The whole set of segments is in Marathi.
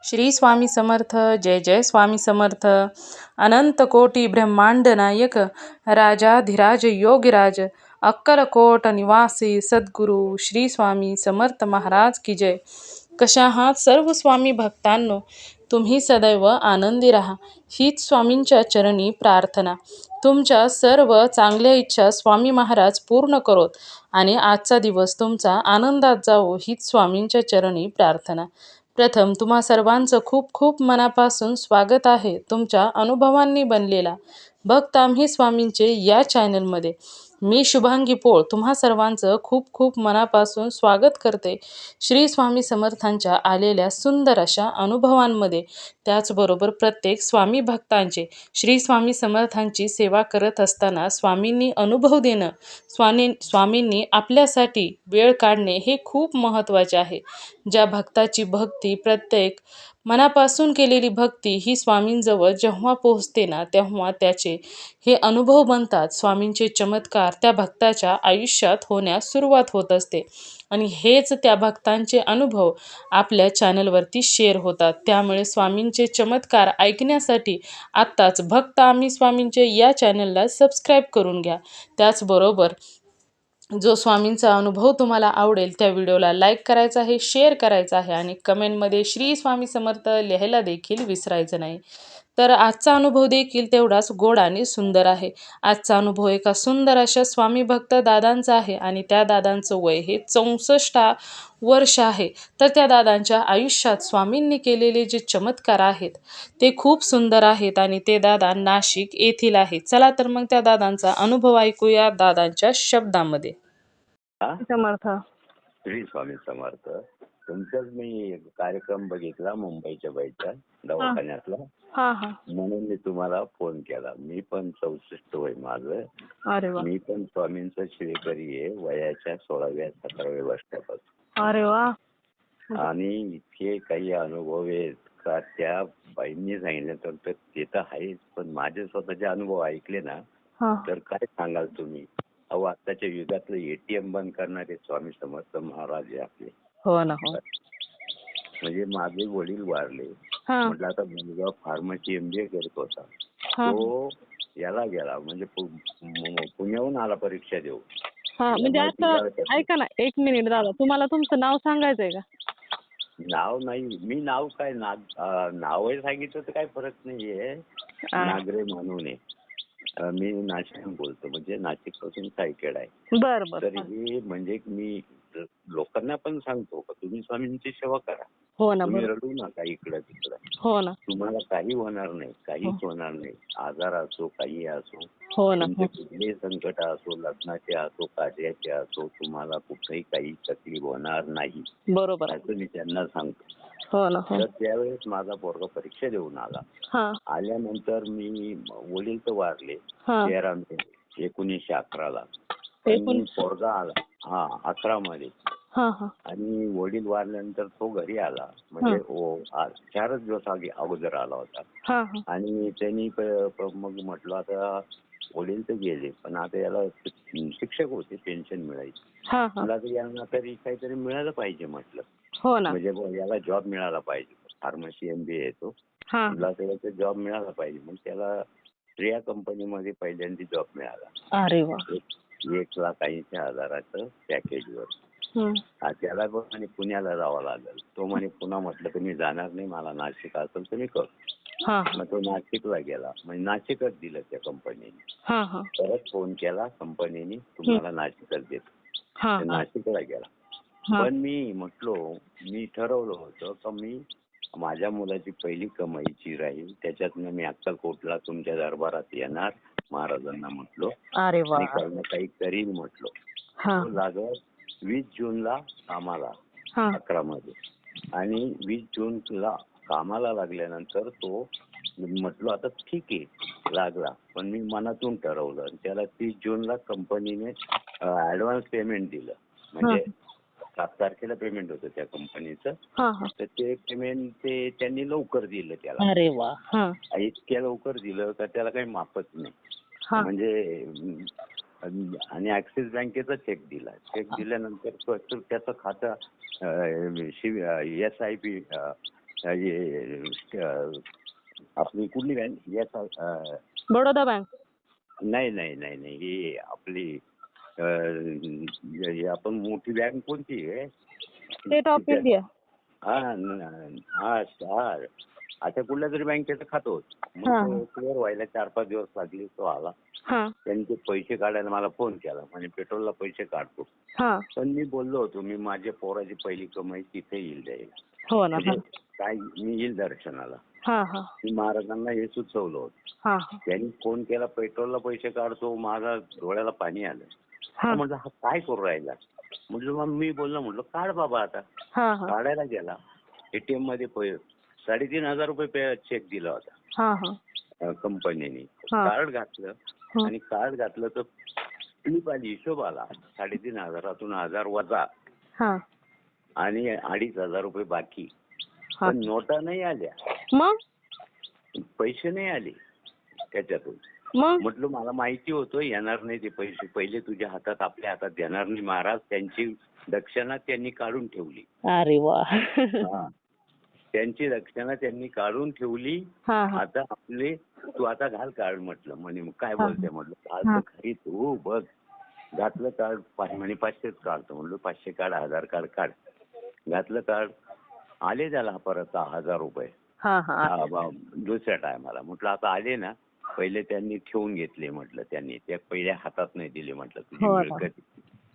श्री स्वामी समर्थ. जय जय स्वामी समर्थ. अनंत कोटी ब्रह्मांड नायक राजाधिराज योगीराज अक्कलकोट निवासी सद्गुरू श्री स्वामी समर्थ महाराज की जय. कशा आहात सर्व स्वामी भक्तांनो? तुम्ही सदैव आनंदी राहा हीच स्वामींच्या चरणी प्रार्थना. तुमच्या सर्व चांगल्या इच्छा स्वामी महाराज पूर्ण करोत आणि आजचा दिवस तुमचा आनंदात जावो हीच स्वामींच्या चरणी प्रार्थना. प्रथम तुम्हा सर्वांचं खूप खूप मनापासून स्वागत आहे तुमच्या अनुभवांनी बनलेला भक्त आम्ही स्वामींचे या चॅनलमध्ये. मी शुभांगी पोळ तुम्हा सर्वांचं खूप खूप मनापासून स्वागत करते श्री स्वामी समर्थांच्या आलेल्या सुंदर अशा अनुभवांमध्ये. त्याचबरोबर प्रत्येक स्वामी भक्तांचे श्री स्वामी समर्थांची सेवा करत असताना स्वामींनी अनुभव देणं, स्वामींनी आपल्यासाठी वेळ काढणे हे खूप महत्त्वाचे आहे. ज्या भक्ताची भक्ती प्रत्येक मनापासून केलेली भक्ती ही स्वामींजवळ जेव्हा पोहोचते ना तेव्हा त्याचे हे अनुभव बनतात. स्वामींचे चमत्कार त्या भक्ताच्या आयुष्यात होण्यास सुरुवात होत असते आणि हेच त्या भक्तांचे अनुभव आपल्या चॅनलवरती शेअर होतात. त्यामुळे स्वामींचे चमत्कार ऐकण्यासाठी आत्ताच भक्त आम्ही स्वामींचे या चॅनलला सबस्क्राईब करून घ्या. त्याचबरोबर जो स्वामींचा अनुभव तुम्हाला आवडेल त्या व्हिडिओला लाईक करायचा आहे, शेअर करायचा आहे आणि कमेंटमध्ये श्री स्वामी समर्थ लिहायला देखील विसरायचं नाही. तर आजचा अनुभव देखील तेवढाच गोड आणि सुंदर आहे. आजचा अनुभव एका सुंदर अशा स्वामी भक्त दादांचा आहे आणि त्या दादांचं वय हे 64 वर्ष आहे. तर त्या दादांच्या आयुष्यात स्वामींनी केलेले जे चमत्कार आहेत ते खूप सुंदर आहेत आणि ते दादा नाशिक येथील आहेत. चला तर मग त्या दादांचा अनुभव ऐकूया दादांच्या शब्दामध्ये. समर्थ. श्री स्वामी समर्थ. तुमचाच मी एक कार्यक्रम बघितला मुंबईच्या बाईचा दवाखान्यातला, हा हा. म्हणून मी तुम्हाला फोन केला. मी पण 64 वय माझं. अरे वा. मी पण स्वामींचं श्रेयकरी आहे वयाच्या 16व्या-17व्या वर्षापासून. अरे वा. आणि इतके काही अनुभव आहेत का त्या बाईंनी सांगितलं तर ते तर आहेच, पण माझे स्वतःचे अनुभव ऐकले ना हा. तर काय सांगाल तुम्ही. अहो आताच्या युगातलं एटीएम बंद करणारे स्वामी समर्थ महाराज आहे आपले. हो ना. हो. म्हणजे माझे वडील वारले. हा. म्हटलं आता मुलगा फार्मसी एमबीए करत होता. हा. तो याला गेला म्हणजे पुण्याहून आला परीक्षा देऊ. हा म्हणजे आता ऐका ना, एक मिनिट दादा, तुम्हाला तुमचं नाव सांगायचंय का? नाव नाही, मी नाव काय नावही सांगितलं तर काही फरक नाहीये. नागरे म्हणून आहे. मी नाशिक बोलतो, म्हणजे नाशिक पासून सायकेड आहे. बर बर. तर हे म्हणजे मी लोकांना पण सांगतो का तुम्ही स्वामींची सेवा करा. हो ना. तुम्ही रडू नका इकडं तिकडं. हो ना. तुम्हाला काही होणार नाही, काहीच होणार नाही. आजार असो, काही असो, हो ना. तुमचे कुठलेही संकट असो, लग्नाचे असो, कार्याचे असो, तुम्हाला कुठेही काही तकलीफ होणार नाही बरोबर. असं मी त्यांना सांगतो. हो ना. तर त्यावेळेस माझा पोरगा परीक्षा देऊन आला. हा. आल्यानंतर मी वडील तर वारले हा. 13 मे 1911ला. पोरगा आला 11 मध्ये. हा हा. आणि वडील वारल्यानंतर तो घरी आला, म्हणजे 4च दिवस अगोदर आला होता. हा हा. आणि त्यांनी मग म्हटलं आता वडील तर गेले, पण आता याला शिक्षक होते, पेन्शन मिळायची. हा हा. मला तर यांना तरी काहीतरी मिळालं पाहिजे म्हटलं. हो ना. म्हणजे याला जॉब मिळाला पाहिजे. फार्मसी एमबीए येतो. हा. मला त्याला जॉब मिळाला पाहिजे. मग त्याला श्रेया कंपनीमध्ये पहिल्यांदा जॉब मिळाला. अरे वा. 1,80,000 पॅकेजवर. त्याला पण म्हणे पुण्याला जावं लागेल. तो म्हणे पुन्हा म्हटलं तर मी जाणार नाही, मला नाशिक असेल तर मी करतो. मग तो नाशिकला गेला. म्हणजे नाशिकच दिलं त्या कंपनीने. परत फोन केला कंपनीने, तुम्हाला नाशिकच देतो. नाशिकला गेला. पण मी ठरवलं होतं का मी माझ्या मुलाची पहिली कमाईची राहील, त्याच्यातनं मी अक्कलकोटला तुमच्या दरबारात येणार महाराजांना म्हटलो. अरे वा. काही ना काही करीन म्हटलो. तो लागत 20 जूनला कामाला 11 मध्ये. आणि 20 जूनला कामाला लागल्यानंतर तो म्हटलो आता ठीक आहे लागला, पण मी मनातून ठरवलं. त्याला 30 जूनला कंपनीने ऍडव्हान्स पेमेंट दिलं. म्हणजे 7 तारखेला पेमेंट होतं त्या कंपनीचं. तर ते पेमेंट त्यांनी लवकर दिलं त्याला. अरे वा. इतक्या लवकर दिलं का त्याला काही मापत नाही. म्हणजे आणि ऍक्सिस बँकेचा चेक दिला. चेक दिल्यानंतर त्याचं खातं SIP आपली कुठली बँक याचा बडोदा बँक. नाही नाही नाही नाही ही आपली ही आपण मोठी बँक कोणती आहे? State of India. हा हा हा आता कुठल्या तरी बँकेचं खातं होतं. मग तो क्लिअर व्हायला 4-5 दिवस लागले. तो आला, त्यांनी ते पैसे काढायला मला फोन केला, म्हणजे पेट्रोलला पैसे काढतो. पण मी बोललो होतो मी माझ्या पोराची पहिली कमाई तिथे येईल द्यायला. हो ना. म्हणजे काय मी येईल दर्शनाला. मी महाराजांना हे सुचवलं होतं. त्यांनी फोन केला, पेट्रोलला पैसे काढतो, माझा डोळ्याला पाणी आलं. म्हटलं हा काय करू राहिला? म्हटलं मग मी बोललो, म्हटलं काढ बाबा आता. काढायला गेला, एटीएम मध्ये 3,500 रुपये चेक दिला होता कंपनीने. कार्ड घातलं आणि कार्ड घातलं तर स्लिप आली, हिशोब आला 3,500तून 1,000 वजा आणि 2,500 रुपये बाकी. पण नोटा नाही आल्या, मग पैसे नाही आले त्याच्यातून. म्हटलं मला माहिती होतं येणार नाही ते पैसे, पहिले तुझ्या हातात आपल्या हातात देणार नाही महाराज. त्यांची दक्षिणा त्यांनी काढून ठेवली. अरे वा. त्यांची दक्षिणा त्यांनी काढून ठेवली. आता आपले तू आता घाल कार्ड. म्हटलं म्हणे मग काय बोलते? म्हटलं घाल खरी तू बघ. घातलं कार्ड, म्हणे 500च काढतो. म्हणलं 500 काढ, 1,000 काढ. घातलं कार्ड, आले त्याला परत 1,000 रुपये दुसऱ्या टायमाला. म्हटलं आता आले ना, पहिले त्यांनी ठेवून घेतले. म्हटलं त्यांनी त्या पहिल्या हातात नाही दिले. म्हटलं तुझी मिळकत.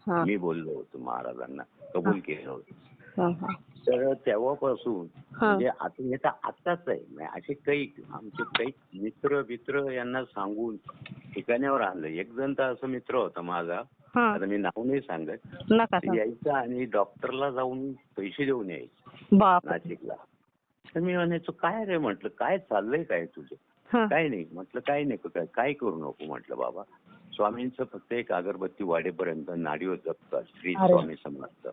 मी बोललो होतो महाराजांना, कबूल केलं होतं. तर तेव्हापासून म्हणजे आता हे तर आत्ताच आहे. असे काही आमचे काही मित्र यांना सांगून ठिकाण्यावर आणलं. एक जण तर असं मित्र होता माझा, आता मी नाव नाही सांगत, यायचा आणि डॉक्टरला जाऊन पैसे देऊन यायचे नाशिकला. तर मी म्हणायचो काय रे? म्हटलं काय चाललंय काय तुझं? काय नाही. म्हटलं काय नाही, काय करू नको. म्हटलं बाबा स्वामींचं फक्त एक अगरबत्ती वाढेपर्यंत नाडीवर जप कर. श्री स्वामी समर्थ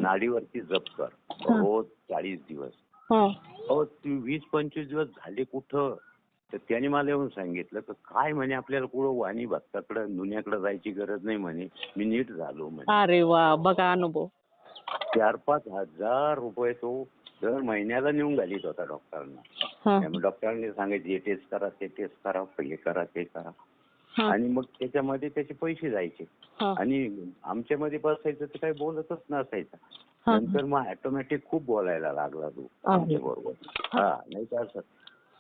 नाडीवरती जप कर रोज 40 दिवस. अहो 20-25 दिवस झाले कुठं? तर त्याने मला येऊन सांगितलं तर काय म्हणे आपल्याला कुठं वाणी भक्ताकडे दुनियाकडे जायची गरज नाही म्हणे. मी नीट झालो म्हणे. अरे वा, बघा अनुभव. 4-5 हजार रुपये तो दर महिन्याला नेऊन घालीत होता डॉक्टरांना. डॉक्टरांनी सांगायचे हे टेस्ट करा, ते टेस्ट करा, हे करा, ते करा. आणि मग त्याच्यामध्ये त्याचे पैसे जायचे आणि आमच्यामध्ये बसायचं तर काही बोलतच नसायचं. नंतर मग ऑटोमॅटिक खूप बोलायला लागला तो आमच्या बरोबर. नाही तर असं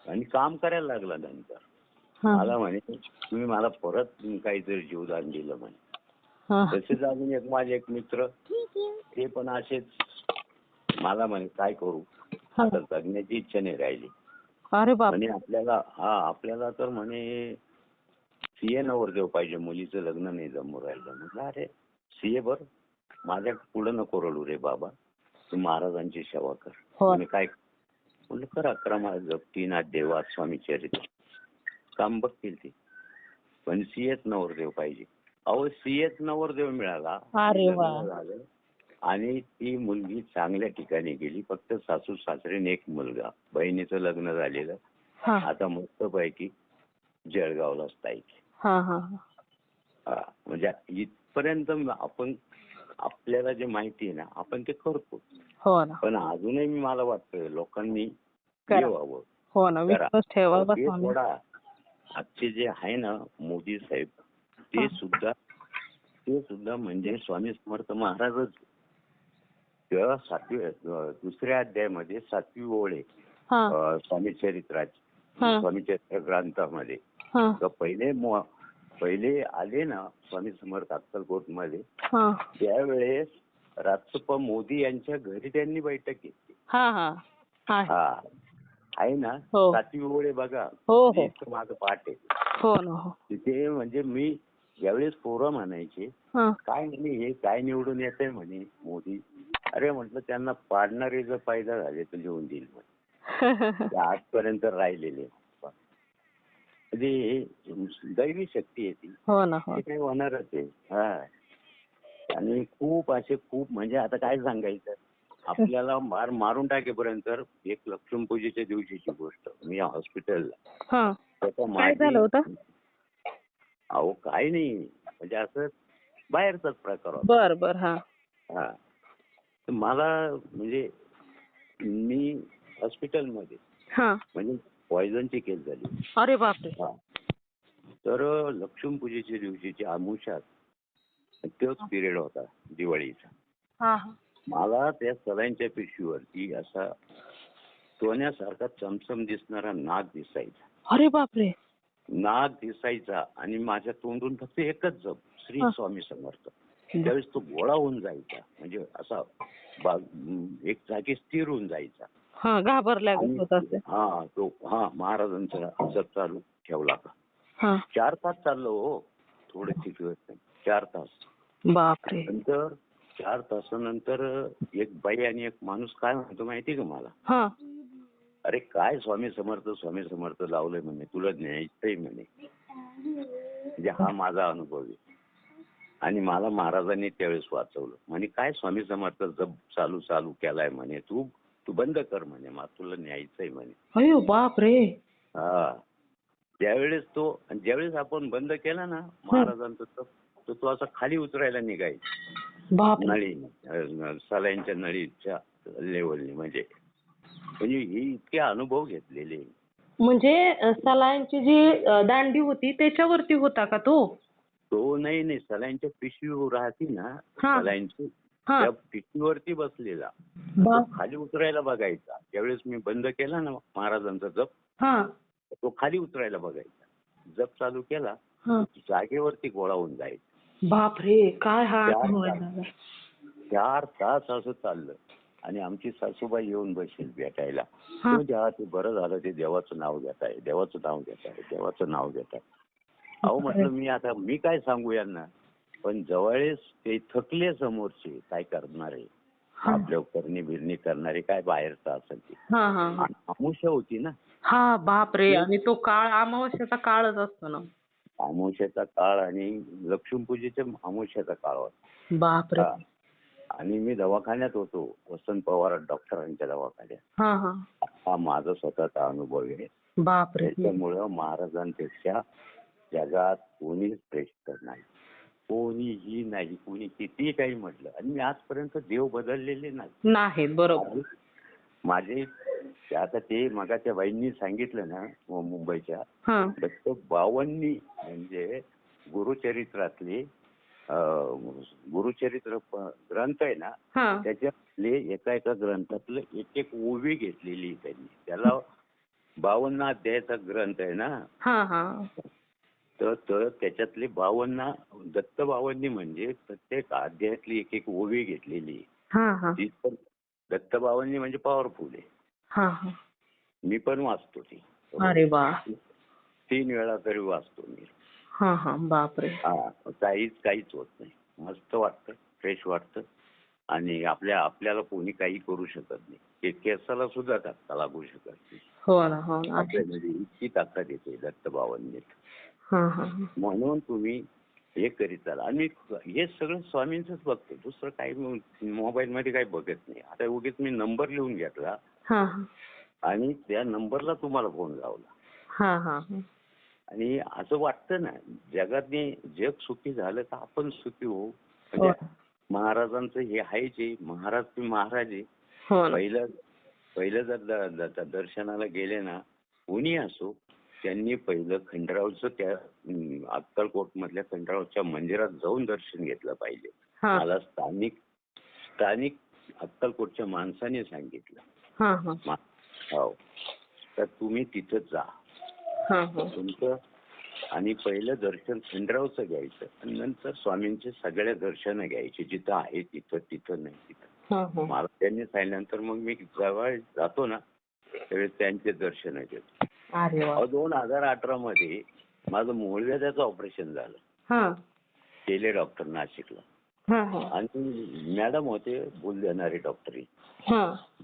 आणि काम करायला लागला. नंतर मला म्हणे तुम्ही मला परत काहीतरी जीवदान दिलं म्हणे. तसेच अजून माझे एक मित्र ते पण असेच मला म्हणे काय करू आता जगण्याची इच्छा नाही राहिली. म्हणे आपल्याला तर म्हणे सीए नवरदेव पाहिजे, मुलीचं लग्न नाही जमू राहिलं. म्हटलं अरे सीए बर माझ्या पुढे नको रडू रे बाबा, तू महाराजांची सेवा कर. म्हणे काय? म्हणलं करा 11 माळ जप, 3 अध्याय वाच, स्वामी चरित्र. काम बघतील ते, पण सीएच नवरदेव पाहिजे. अहो सीएच नवरदेव मिळाला झालं आणि ती मुलगी चांगल्या ठिकाणी गेली. फक्त सासू सासरेने एक मुलगा, बहिणीचं लग्न झालेलं, आता मस्तपैकी जळगावला स्थायिक. म्हणजे इथपर्यंत आपण आपल्याला जे माहिती आहे ना आपण ते करतो. पण अजूनही मला वाटतं लोकांनी येवावं. थोडा आजचे जे आहे ना मोदी साहेब ते सुद्धा म्हणजे स्वामी समर्थ महाराजच. तेव्हा 2ऱ्या अध्यायामध्ये 7वी ओळ आहे स्वामी चरित्राची, स्वामी चरित्र ग्रंथामध्ये. तर पहिले आले ना स्वामी समर्थ अक्कलकोट मध्ये, त्यावेळेस राजसप्पा मोदी यांच्या घरी त्यांनी बैठक घेतली. आहे ना 7वी ओळ आहे बघा, माझं पाठ आहे तिथे. म्हणजे मी ज्यावेळेस पोरं म्हणायचे काय म्हणे हे काय निवडून येत आहे म्हणे मोदी. अरे म्हटलं त्यांना पाडणारे जर पैदा झाले तर लिहून देईल म्हणे. आजपर्यंत राहिलेले म्हणजे दैवी शक्ती आहे ती, काही होणारच आहे. आणि खूप म्हणजे आता काय सांगायचं आपल्याला मारून टाकेपर्यंत. एक लक्ष्मीपूजेच्या दिवशीची गोष्ट, मी हॉस्पिटलला अहो काय नाही म्हणजे असं बाहेरचाच प्रकार होता. मला म्हणजे मी हॉस्पिटलमध्ये. हा. म्हणजे पॉयझनची केस झाली. अरे बापरे. हा. तर लक्ष्मीपूजेच्या दिवशीची अमावस्या, तोच पिरियड होता दिवाळीचा. हा हा. मला त्या सलाईंच्या पिशवीवरती असा सोन्यासारखा चमचम दिसणारा नाग दिसायचा. अरे बापरे. नाग दिसायचा आणि माझ्या तोंडून फक्त एकच जप, श्री हा. स्वामी समर्थ. त्यावेळेस तो गोळा होऊन जायचा, म्हणजे असा एक जागी स्थिर होऊन जायचा. हा, घाबरल्या आणि होत असेल. तो महाराजांचा जप चालू ठेवला का हा. 4 तास चाललो हो, थोडे वेळ 4 तास. बापरे. नंतर 4 तासानंतर एक बाई आणि एक माणूस काय म्हणतो माहिती का मला, हा. अरे काय स्वामी समर्थ लावलंय म्हणे, तुला न्यायचंय म्हणे. म्हणजे हा माझा अनुभव आहे. आणि मला महाराजांनी त्यावेळेस वाचवलं. म्हणे काय स्वामी समर्थ जप चालू केलाय म्हणे, तू बंद कर म्हणे, मला तुला न्यायचंय म्हणे. अयो बापरे. हा. ज्यावेळेस आपण बंद केला ना महाराजांचं जप, तो असा खाली उतरायला निघायचा. बापरे. नळी सलाईंच्या नळीच्या लेवलनी. म्हणजे हे इतके अनुभव घेतलेले. म्हणजे सलाईंची जी दांडी होती त्याच्यावरती होता का तो? तो नाही, सलाईंच्या पिशवी राहते ना, हा. सलाईंची, हा. त्या पिशवीवरती बसलेला. तो खाली उतरायला बघायचा. ज्यावेळेस मी बंद केला ना महाराजांचा जप, हा. तो खाली उतरायला बघायचा. जप चालू केला, हा. जागेवरती गोळा होऊन जायचा. बापरे, काय हा 4 तास असं चाललं. आणि आमची सासूबाई येऊन बसेल भेटायला. हा. ते बरं झालं, ते देवाचं नाव घेताय, देवाचं नाव घेताय. अहो म्हटलं, मी काय सांगू यांना. पण जवळच ते थकले समोरचे, काय करणारे, आपल्या करणी बिरणी करणारे, काय बाहेरचं असेल ते. अमावस्या होती ना. हा. बापरे. आणि तो काळ अमावस्याचा काळच असतो ना. अमावस्याचा काळ आणि लक्ष्मीपूजेच्या अमावस्याचा काळ होता. बापरे. आणि मी दवाखान्यात होतो, वसंत पवार डॉक्टरांच्या दवाखान्यात. हा माझा स्वतःचा अनुभव आहे. बापरे. त्याच्यामुळं महाराजांपेक्षा जगात कोणीच श्रेष्ठ नाही, कोणीही नाही. कोणी किती काही म्हटलं, आणि मी आजपर्यंत देव बदललेले नाही. बरोबर. माझे आता ते मगाच्या बाईंनी सांगितलं ना मुंबईच्या, दत्त बावन्नी म्हणजे गुरुचरित्रातले गुरुचरित्र ग्रंथ आहे ना, त्याच्यातले एका ग्रंथातलं एक ओवी घेतलेली त्यांनी. त्याला 52 अध्यायाचा ग्रंथ आहे ना. तर त्याच्यातले 52 दत्त बावन्नी म्हणजे प्रत्येक अध्यायातली एक ओवी घेतलेली. ती पण दत्त बावन्नी म्हणजे पॉवरफुल आहे. मी पण वाचतो ती. अरे वा. 3 वेळा तरी वाचतो मी. बापरे. काहीच होत नाही. मस्त वाटतं, फ्रेश वाटतं. आणि आपल्याला कोणी काही करू शकत नाही. ते केसाला सुद्धा धक्का लागू शकत नाही. हो ना. आपल्यामध्ये इतकी ताकद येते दत्त बावन्नीत. म्हणून तुम्ही हे करीत चाला. आणि हे सगळं स्वामींचंच बघतो, दुसरं काही मोबाईल मध्ये काही बघत नाही. आता उगीच मी नंबर लिहून घेतला आणि त्या नंबरला तुम्हाला फोन लावला. आणि असं वाटतं ना, जगातनी जग सुखी झालं तर आपण सुखी होऊ. म्हणजे महाराजांचं हे आहे, महाराज तुम्ही महाराज आहे. पहिलं जर दर्शनाला गेले ना, कोणी असो, त्यांनी पहिलं खंडरावचं त्या अक्कलकोट मधल्या खंडरावच्या मंदिरात जाऊन दर्शन घेतलं पाहिजे. मला स्थानिक अक्कलकोटच्या माणसाने सांगितलं. हो. तर तुम्ही तिथं जा तुमचं, आणि पहिलं दर्शन खंडरावचं घ्यायचं, आणि नंतर स्वामींचे सगळे दर्शन घ्यायचे, जिथं आहे तिथं नाही तिथं. मला त्यांनी सांगितल्यानंतर मग मी जवळ जातो ना, त्यावेळेस त्यांचे दर्शन घेतो. 2018 मध्ये माझं मूळव्याधाचं ऑपरेशन झालं. केले डॉक्टर नाशिकला. आणि मॅडम होते भूल देणारे डॉक्टरी,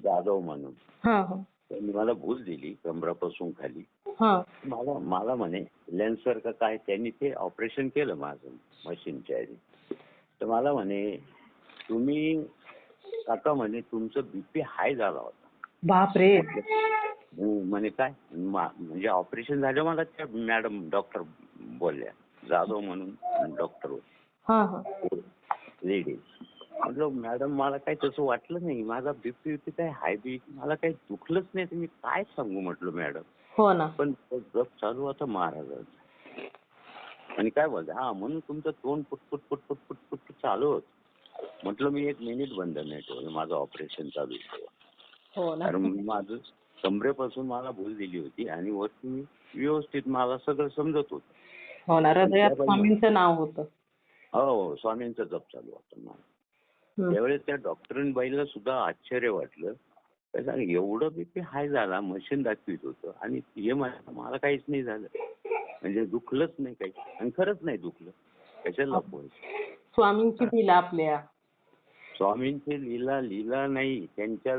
जाधव म्हणून. त्यांनी मला भूल दिली कमरापासून खाली. मला म्हणे लेन्सर का काय, त्यांनी ते ऑपरेशन केलं माझं मशीनच्या आधी. तर मला म्हणे, तुम्ही काका म्हणे तुमचं बीपी हाय झाला होता. बापरे. म्हणे काय, म्हणजे ऑपरेशन झालं. मला त्या मॅडम डॉक्टर बोलल्या, जाधव म्हणून डॉक्टर होते, लेडीज. म्हटलं मॅडम मला काही तसं वाटलं नाही, माझा बीपी काय हाय बीपी मला काही दुखलंच नाही, तर मी काय सांगू म्हटलं मॅडम. हो ना. पण तो जप चालू होता महाराजांचा. आणि काय बोलते हा म्हणून तुमचं तोंड पुटपुट पुटपुट पुटपुट चालू होत. म्हटलं मी 1 मिनिट बंद नाही ठेवलं, माझं ऑपरेशन चालू आहे तेव्हा. हो ना. कारण माझं कमरेपासून मला भूल दिली होती आणि वरती मी व्यवस्थित मला सगळं समजत होतं. हो ना. पण हृदयात त्या बाई स्वामींचं नाव होतं. हो स्वामींचा जप चालू होता मला. त्यावेळेस त्या डॉक्टरीन बाईला सुद्धा आश्चर्य वाटलं. काय सांग एवढं बीपी हाय झाला, मशीन दाखवित होतं आणि हे मला काहीच नाही झालं, म्हणजे दुखलंच नाही काही. आणि खरंच नाही दुखलं, कशाला लपवायचं. स्वामींची लीला आपल्या. स्वामींची लीला लीला नाही त्यांच्या,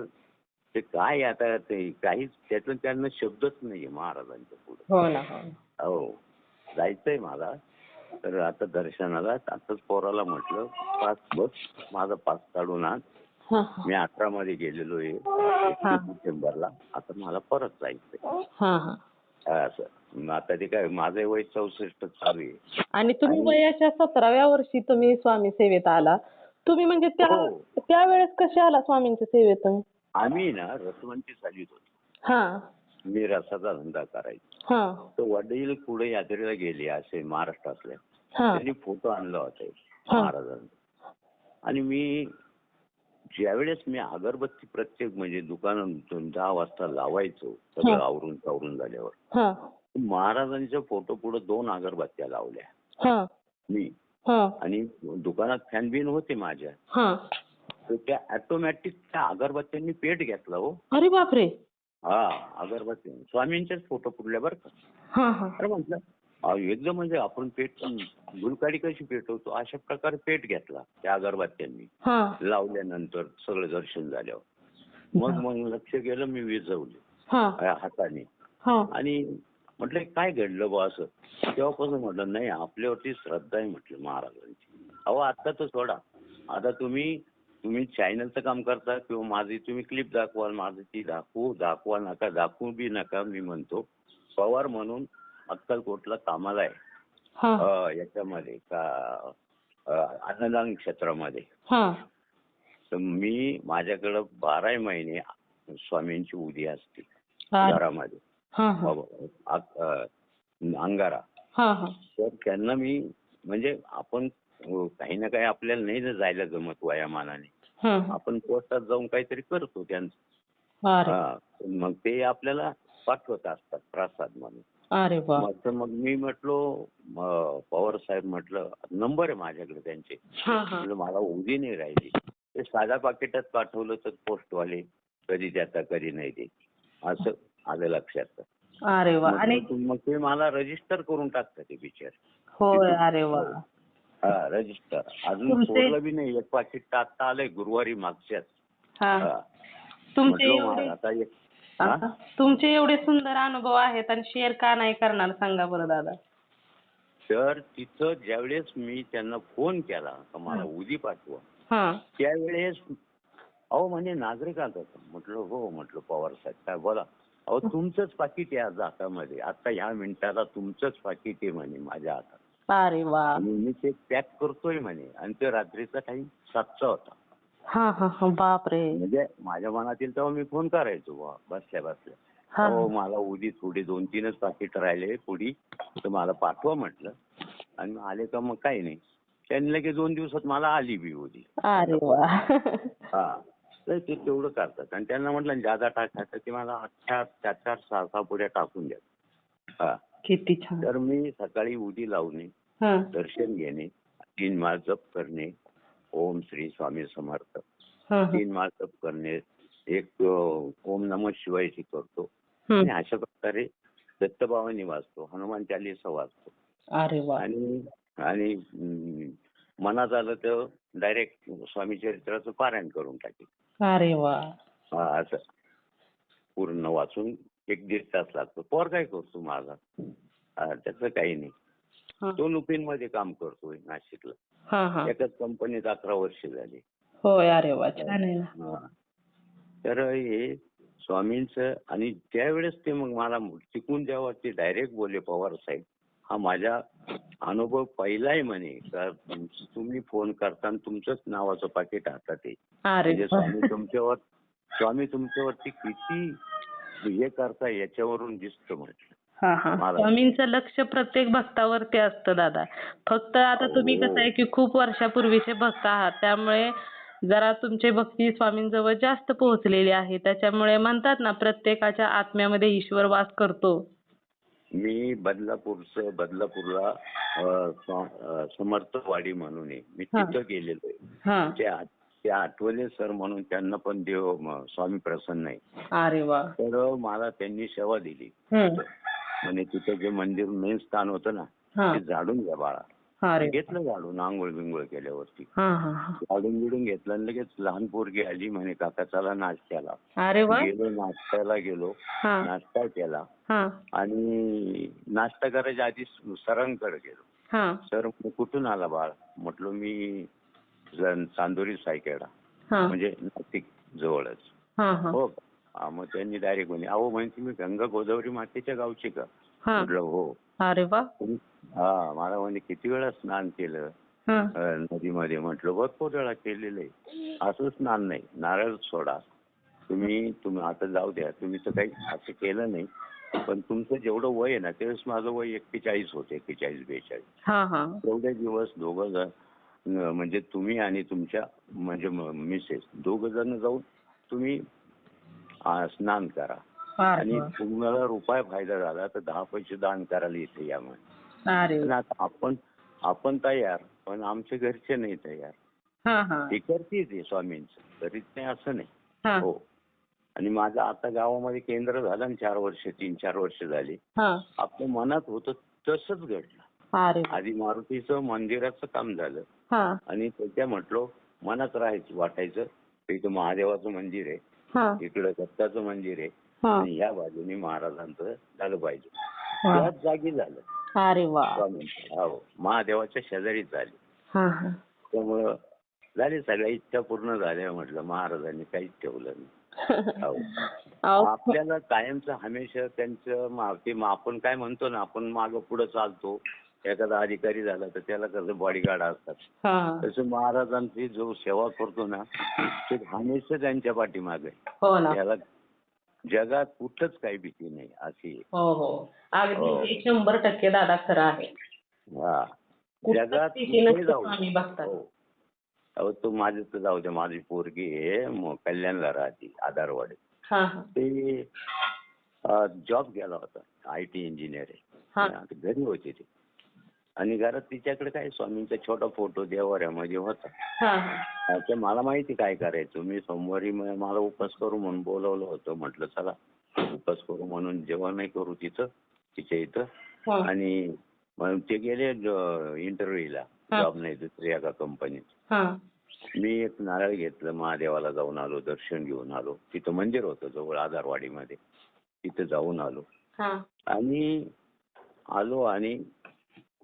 ते काय आता ते काहीच त्यातलं त्यांना शब्दच नाहीये महाराजांच्या पुढे. हो ना. हो ना. हो जायचंय मला, तर आता दर्शनाला आताच पोराला म्हटलं पास बस माझा पास काढून आण. हा, हा. मी 18 मध्ये गेलेलो आहे 31 डिसेंबरला, आता मला परत जायचंय. हा, हा. असं मग आता ते काय माझं वय 64 चालू आहे. आणि तुम्ही वयाच्या 17व्या वर्षी तुम्ही स्वामी सेवेत आला. तुम्ही म्हणजे हो. त्यावेळेस कसे आला स्वामींच्या सेवेत तुम्ही? आम्ही ना रसवंती चालीत होतो. हा. मी रसाचा धंदा करायचो. हा. तर वडील पुढे यात्रेला गेले असे महाराष्ट्रातले, हा. त्यांनी फोटो आणला होता महाराजांचा. आणि मी ज्यावेळेस मी अगरबत्ती प्रत्येक म्हणजे दुकानातून 10 वाजता लावायचो सगळं आवरून सावरून झाल्यावर, हा. महाराजांच्या फोटो पुढे 2 अगरबत्त्या लावल्या हा. मी. हा. आणि दुकानात फॅन बिन होते माझ्या, हा. तर त्या ऑटोमॅटिक त्या अगरबत्त्यांनी पेट घेतला हो. अरे बापरे. हा अगरबत्ती स्वामींचेच फोटो पुढल्या बरं का. हा, हा. अरे म्हटलं एकदम म्हणजे आपण पेट गुलकाडी कशी पेटवतो अशा प्रकारे पेट घेतला त्या अगरबत्त्यांनी हा. लावल्यानंतर सगळं दर्शन झाल्यावर. मग लक्ष गेलं, मी विझवले हाताने. आणि म्हटलं काय घडलं बा असं. तेव्हापासून म्हटलं नाही आपल्यावरती श्रद्धा आहे म्हटलं महाराजांची. अहो आता तर सोडा, आता तुम्ही चॅनलचं काम करता किंवा माझी तुम्ही क्लिप दाखवाल, माझी ती दाखवा नका, दाखवू बी नका. मी म्हणतो पवार म्हणून अक्कलकोटला कामाला आहे याच्यामध्ये का अन्नदान क्षेत्रामध्ये. तर मी माझ्याकडं 12 महिने स्वामींची उदी असते घरामध्ये अंगारा. तर त्यांना मी म्हणजे आपण काही ना काही आपल्याला नाही जायला जमत वयामानाने, आपण पोस्टात जाऊन काहीतरी करतो त्यांचं. मग ते आपल्याला पाठवत असतात प्रसाद म्हणून. मग मी म्हटलो पवार साहेब म्हटलं नंबर आहे माझ्याकडे त्यांचे. म्हटलं मला उदी नाही राहिली, ते साध्या पाकिटात पाठवलं तर पोस्टवाले कधी देता कधी नाही देत, असं आलं लक्षात. अरे वा. आणि मग ते मला रजिस्टर करून टाकतात ते बिचार. होय. अरे वा. रजिस्टर अजून सोडलं बी नाही, एक पाकिट टाकता आलंय गुरुवारी मागच्याच. तुमचे एवढे सुंदर अनुभव आहेत आणि शेअर का नाही करणार सांगा बरं दादा. तर तिथं ज्यावेळेस मी त्यांना फोन केला का मला उदी पाठवा, त्यावेळेस अहो म्हणजे नागरिकांचा. म्हटलं हो, म्हटलं पवार साहेब काय बोला. अहो तुमचंच पाकिट आहे आज हातामध्ये, आता ह्या मिनिटाला तुमचंच पाकिट आहे म्हणे माझ्या हातात. अरे वा. आणि मी ते पॅक करतोय म्हणे. आणि ते रात्रीचा टाइम 7चा होता. बापरे. म्हणजे माझ्या मनातील तेव्हा मी फोन करायचो बसल्या बसल्या, हो मला उदी थोडी 2-3च पाकिट राहिले पुढी, तर मला पाठवा म्हटलं. आणि आले का मग काही नाही, त्यांनी लगेच 2 दिवसात मला आली बी उदी. अरे वा. तर ते तेवढं करतात. आणि त्यांना म्हटलं जादा टाकायचं की मला 4-6 पुढ्या टाकून द्या. किती छान. तर मी सकाळी उदी लावणे, दर्शन घेणे, 3 माळ जप करणे, ओम श्री स्वामी समर्थ 3 माळ जप करणे, एक ओम नमः शिवायची करतो. आणि अशा प्रकारे दत्तभावानी वाचतो, हनुमान चालीसा वाचतो. अरे वा. आणि मनात आलं तर डायरेक्ट स्वामी चरित्राचं पारायण करून टाकेल. अरे वा. असं पूर्ण वाचून 1-1.5 तास लागतो. पोर काय करतो माझा, त्याचं काही नाही. तो लुपिन मध्ये काम करतोय नाशिकला, एकाच कंपनीत 11 वर्ष झाली. होय. अरे वा. छान आहे ना. तर हे स्वामींचं. आणि त्यावेळेस ते मग मला तिकून जेव्हा ते डायरेक्ट बोलले पवार साहेब हा माझा अनुभव पहिला आहे म्हणे. का तुम्ही फोन करताना तुमचंच नावाचं पाकिट हातात आहे. अरे म्हणजे स्वामी तुमच्यावरती किती हे करता याच्यावरून दिसतं म्हटलं. स्वामींचं लक्ष प्रत्येक भक्तावरती असतं दादा. फक्त आता तुम्ही कसं आहे की खूप वर्षापूर्वीचे भक्त आहात, त्यामुळे जरा तुमची भक्ती स्वामींजवळ जास्त पोहोचलेली आहे. त्याच्यामुळे म्हणतात ना, प्रत्येकाच्या आत्म्यामध्ये ईश्वर वास करतो. मी बदलापूरला समर्थवाडी म्हणून आहे. मी तिथं गेलेलो आहे. ते आठवले सर म्हणून, त्यांना पण स्वामी प्रसन्न आहे. अरे वा. तर मला त्यांनी सेवा दिली. म्हणजे तिथं जे मंदिर मेन स्थान होतं ना, ते झाडून घ्या बाळा. घेतलं झाडून, आंघोळ बिंघोळ केल्यावरती झाडून बिडून घेतलं आणि लगेच लहान पोरगी आली म्हणे, काका चला नाश्त्याला. गेलो, नाश्त्याला गेलो, नाश्ता केला आणि नाश्ता करायच्या आधी सरांकडे गेलो. सर कुठून आला बाळ? म्हटलं मी चांदोरी सायकेडा, म्हणजे नाशिक जवळच. हो का? मग त्यांनी डायरेक्ट म्हणे, अहो म्हणजे तुम्ही गंगा गोदावरी मातेच्या गावची का? म्हटलं हो. अरे वा. मला म्हणजे किती वेळा स्नान केलं नदीमध्ये? म्हटलं भरपूर वेळा केलेलं आहे. असं स्नान नाही, नारळ सोडा. तुम्ही आता जाऊ द्या, तुम्ही तर काही असं केलं नाही, पण तुमचं जेवढं वय आहे ना, त्यावेळेस माझं वय 41 होतं, 41-42. तेवढे दिवस दोघं जण, म्हणजे तुम्ही आणि तुमच्या म्हणजे मिसेस दोघं जण जाऊन तुम्ही स्नान करा आणि तुम्हाला रुपये फायदा झाला तर 10 पैसे दान करायला इथे या म्हणून. आता आपण तयार, पण आमच्या घरचे नाही तयार. ते करतेच आहे स्वामींचं, तरीच नाही असं नाही. हो. आणि माझं आता गावामध्ये केंद्र झालं ना 3-4 वर्ष झाली. आपल्या मनात होतं तसंच घडलं. आधी मारुतीचं मंदिराचं काम झालं आणि त्याच्या म्हटलं मनात राहायचं, वाटायचं इथं महादेवाचं मंदिर आहे, इकडं दत्ताचं मंदिर आहे आणि या बाजूनी महाराजांचं झालं पाहिजे. त्याच जागी झालं. हो, महादेवाच्या शेजारीच झाली. त्यामुळं झाली सगळ्या इच्छा पूर्ण झाल्या. म्हटलं महाराजांनी काहीच ठेवलं नाही. आपल्याला कायमचं हमेशा त्यांचं आपण काय म्हणतो ना, आपण मागं पुढे चालतो. एखादा अधिकारी झाला तर त्याला कसं बॉडीगार्ड असतात, तसं महाराजांची जो सेवा करतो ना, ते हमेशा त्यांच्या पाठीमागे. त्याला जगात कुठंच काही भीती नाही अशी. अगदी 100% दादा खरं आहे. जगात कुठे जाऊ. अहो तो माझं तर जाऊ दे, माझी पोरगी आहे कल्याणला राहते आधारवाडी. ते जॉब गेला होता, IT इंजिनियर आहे. घरी होते ते आणि घरात तिच्याकडे काय स्वामींचा छोटा फोटो देवाऱ्यामध्ये होता. मला माहिती काय करायचं. मी सोमवारी मला उपास करू म्हणून बोलवलं होतं. म्हटलं चला उपास करू म्हणून जेवण नाही करू तिच्या इथं. आणि मग ते गेले इंटरव्ह्यूला, जॉब नाही दुसऱ्या एका कंपनीत. मी एक नारळ घेतलं, महादेवाला जाऊन आलो, दर्शन घेऊन आलो. तिथं मंदिर होतं जवळ आधारवाडीमध्ये, तिथं जाऊन आलो आणि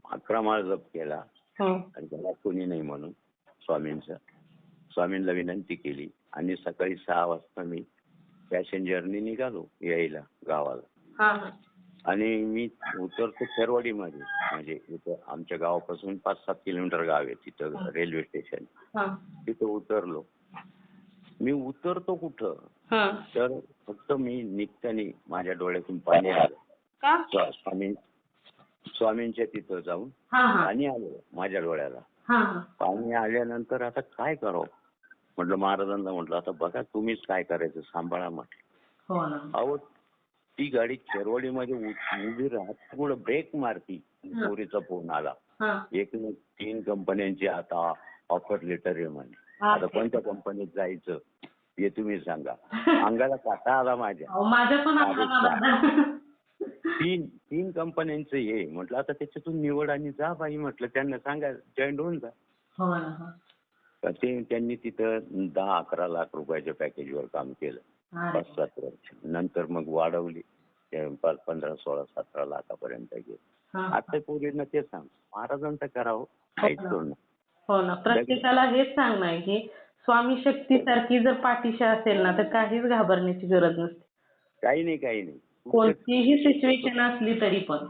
अकरा माळ जप केला आणि त्याला कोणी नाही म्हणून स्वामींना विनंती केली आणि सकाळी 6 वाजता मी पॅसेंजरनी निघालो यायला गावाला. आणि मी उतरतो खेरवाडीमध्ये, म्हणजे इथं आमच्या गावापासून 5-7 किलोमीटर गाव आहे, तिथं रेल्वे स्टेशन. तिथं उतरलो. मी उतरतो कुठं तर फक्त मी निघताना माझ्या डोळ्यातून पाणी आलं. स्वामींच्या तिथं जाऊन पाणी आलं माझ्या डोळ्याला. पाणी आल्यानंतर आता काय करावं म्हटलं, महाराजांना म्हटलं आता बघा तुम्हीच काय करायचं सांभाळा म्हटलं. अहो ती गाडी खेरवाडीमध्ये उभी राहत पुढे ब्रेक मारती. चोरीचा फोन आला, 3 कंपन्यांची आता ऑफर लेटर आहे म्हणे. आता कोणत्या कंपनीत जायचं हे तुम्ही सांगा. अंगाला काटा आला माझ्या. 3 कंपन्यांचं हे म्हटलं आता त्याच्यातून निवड आणि जा बाई म्हटलं. त्यांना सांगा जॉईन होऊन जा. त्यांनी तिथं 10-11 लाख रुपयाच्या पॅकेजवर काम केलं 5-7 वर्ष. नंतर मग वाढवली, 15, 16, 17 लाखापर्यंत गेलं. आता पोरींना ते सांग महाराजांचं करावं, काहीच सोडणं. प्रत्येकाला हेच सांगणार की स्वामी शक्तीसारखी जर पाठीशी असेल ना तर काहीच घाबरण्याची गरज नसते. काही नाही कोणतीही सिच्युएशन असली तरी पण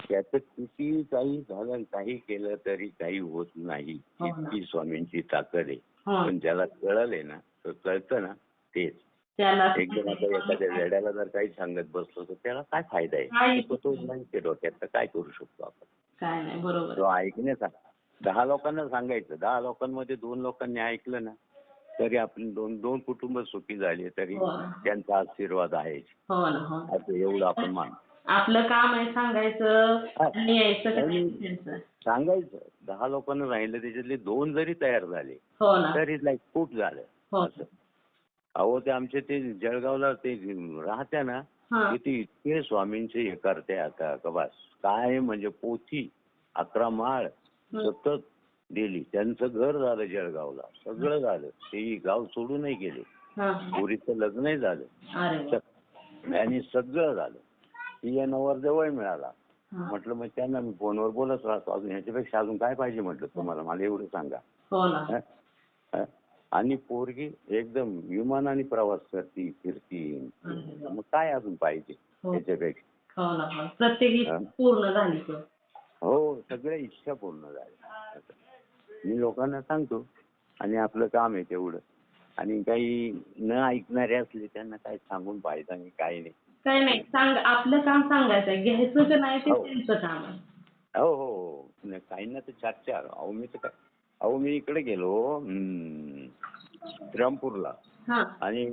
त्याचं किती काही झालं काही केलं तरी काही होत नाही. इतकी स्वामींची ताकद आहे. पण ज्याला कळले ना तर कळतं ना तेच. एकदम आता एखाद्या वेड्याला जर काही सांगत बसलो तर त्याला काय फायदा आहे? तो नाही ते डोक्यात तर काय करू शकतो आपण? काय नाही बरोबर. तो ऐकण्याचा 10 लोकांना सांगायचं 10 लोकांमध्ये 2 लोकांनी ऐकलं ना तरी आपण दोन कुटुंब सुखी झाले तरी त्यांचा आशीर्वाद आहे. असं एवढं आपण मानतो. आपलं काम आहे सांगायचं आणि यायचं सांगायचं 10 लोकांना राहिलं त्याच्यातले 2 जरी तयार झाले तरी लाईक खूप झालं. असं अहो ते आमचे ते जळगावला ते राहत्या ना किती इतके स्वामींचे हे करते आता का बस काय म्हणजे पोथी 11 माळ सतत दिली. त्यांचं घर झालं जळगावला सगळं झालं. ते गाव सोडूनही गेले. पोरीचं लग्नही झालं आणि सगळं झालं. ती नवर जवळ मिळाला. म्हटलं मग त्यांना मी फोनवर बोलत राहतो अजून ह्याच्यापेक्षा अजून काय पाहिजे म्हटलं तुम्हाला मला एवढं सांगा. आणि पोरगी एकदम विमानाने प्रवास करती फिरती मग काय अजून पाहिजे त्याच्यापेक्षा. प्रत्येक पूर्ण झाली. हो सगळ्या इच्छा पूर्ण झाल्या. मी लोकांना सांगतो आणि आपलं काम आहे तेवढं. आणि काही न ऐकणारे असले त्यांना काय सांगून फायदा नाही काही नाही. काही नाही सांग आपलं काम सांगायचं घ्यायचं की नाही ते त्यांचं काम आहे. हो हो काहींना तर 4-4 अहो मी इकडे गेलो श्रीरामपूरला आणि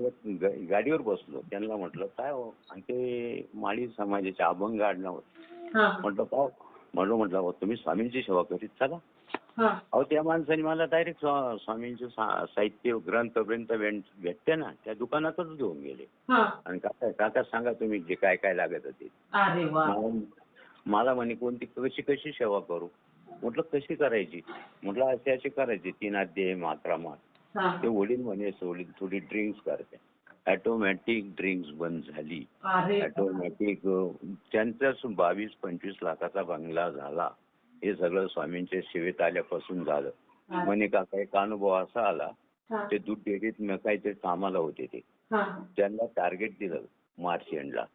गाडीवर बसलो. त्यांना म्हटलं काय हो आणि ते माळी समाजाचे अभंग आडनाव म्हटलं म्हटलं तुम्ही स्वामींची सेवा करीत चला. अहो त्या माणसाने मला डायरेक्ट स्वामींचे साहित्य ग्रंथ भेटते ना त्या दुकानातच घेऊन गेले. आणि काका सांगा तुम्ही जे काय काय लागत होते. मला म्हणे कोणती कशी सेवा करू. म्हटलं कशी करायची. म्हटलं अशी करायची 3 अध्याय मात्रा मार. ते वडील म्हणे थोडी ड्रिंक्स करते. ऑटोमॅटिक ड्रिंक्स बंद झाली. ऑटोमॅटिक त्यांचा 22-25 लाखाचा बंगला झाला. हे सगळं स्वामींच्या सेवेत आल्यापासून झालं. म्हणे काका एक अनुभव असा आला ते दूध डेअरीत काहीतरी कामाला होते ते त्यांना टार्गेट दिलं मार्च एंडला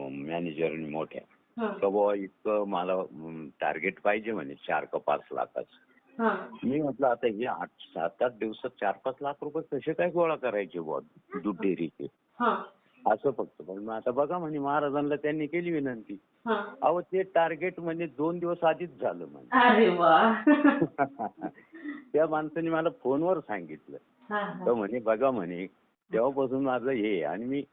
मॅनेजरने मोठ्या का बाबा इतकं मला टार्गेट पाहिजे म्हणे 4 का 5 लाखाचं. मी म्हटलं आता हे 7-8 दिवसात 4-5 लाख रुपये कसे काय गोळा करायचे बुवा दूध डेअरीचे असं फक्त. पण मग आता बघा म्हणे महाराजांना त्यांनी केली विनंती. अहो ते टार्गेट म्हणजे 2 दिवस आधीच झालं म्हणजे. त्या माणसाने मला फोनवर सांगितलं तर म्हणे बघा म्हणे तेव्हापासून माझं हे आणि मी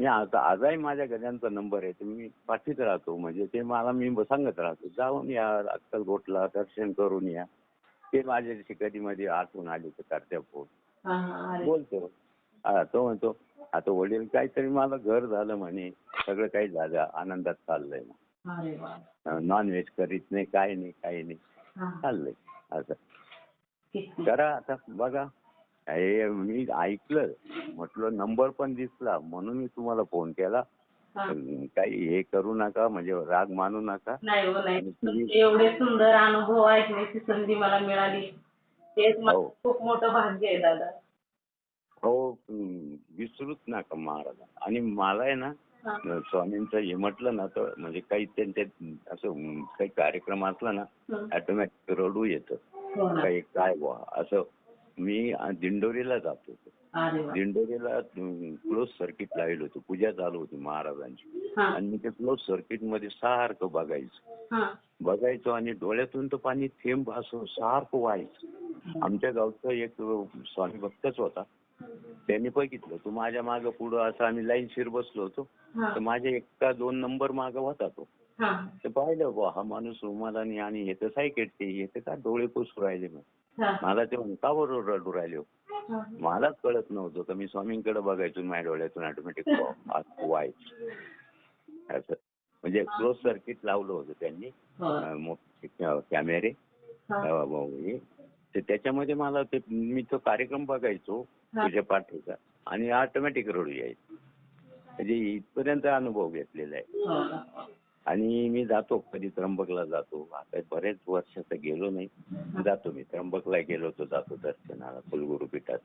आजही माझ्या घरांचा नंबर आहे तर मी पाठीत राहतो. म्हणजे ते मला मी सांगत राहतो जाऊन या अक्कलकोटला दर्शन करून या. ते माझ्याशी कधी मध्ये आठवून आले तर करत्या फोन बोलतो. तो म्हणतो आता वडील काहीतरी मला घर झालं म्हणे सगळं काही झालं आनंदात चाललंय. नॉनव्हेज करीत नाही काही नाही चाललंय असं करा. आता बघा हे मी ऐकलं म्हटलं नंबर पण दिसला म्हणून मी तुम्हाला फोन केला. काही हे करू नका म्हणजे राग मानू नका. एवढे सुंदर अनुभव ऐकण्याची संधी मला मिळाली तेच खूप मोठं भाग्य आहे दादा. हो विसरूच नका महाराज. आणि मला आहे ना स्वामींचं हे म्हटलं ना तर म्हणजे काही त्यांच्या असं काही कार्यक्रम असला ना ऑटोमॅटिक रडू येतं काही काय बुवा असं. मी दिंडोरीला जातो. दिंडोरीला क्लोज सर्किट लावलं होतं पूजा चालू होती महाराजांची आणि मी ते क्लोज सर्किट मध्ये सारखं बघायचो आणि डोळ्यातून तर पाणी थेंब असं सारखं व्हायचं. आमच्या गावचा एक स्वामी भक्तच होता त्यांनी बघितलं तू माझ्या मागं पुढं असं आम्ही लाईनशीर बसलो होतो तर माझ्या 1 का 2 नंबर मागं होता तो. तर पाहिलं बुवा हा माणूस रुमाला आणि हे तर सायकेट ते का डोळे पुसू राहिले. मला ते का बरोबर रडू राहिले. मलाच कळत नव्हतं तर मी स्वामींकडे बघायचो माझ्या डोळ्यातून ऑटोमॅटिक व्हायचं असं. म्हणजे क्लोज सर्किट लावलं होतं त्यांनी कॅमेरे तर त्याच्यामध्ये मला ते मी तो कार्यक्रम बघायचो तुझ्या पाठीचा आणि ऑटोमॅटिक रडू यायचं. म्हणजे इथपर्यंत अनुभव घेतलेला आहे. आणि मी जातो कधी त्र्यंबकला जातो. आता बरेच वर्षात गेलो नाही जातो मी त्र्यंबकला गेलो तो जातो दर्शनाला कुलगुरुपीठात.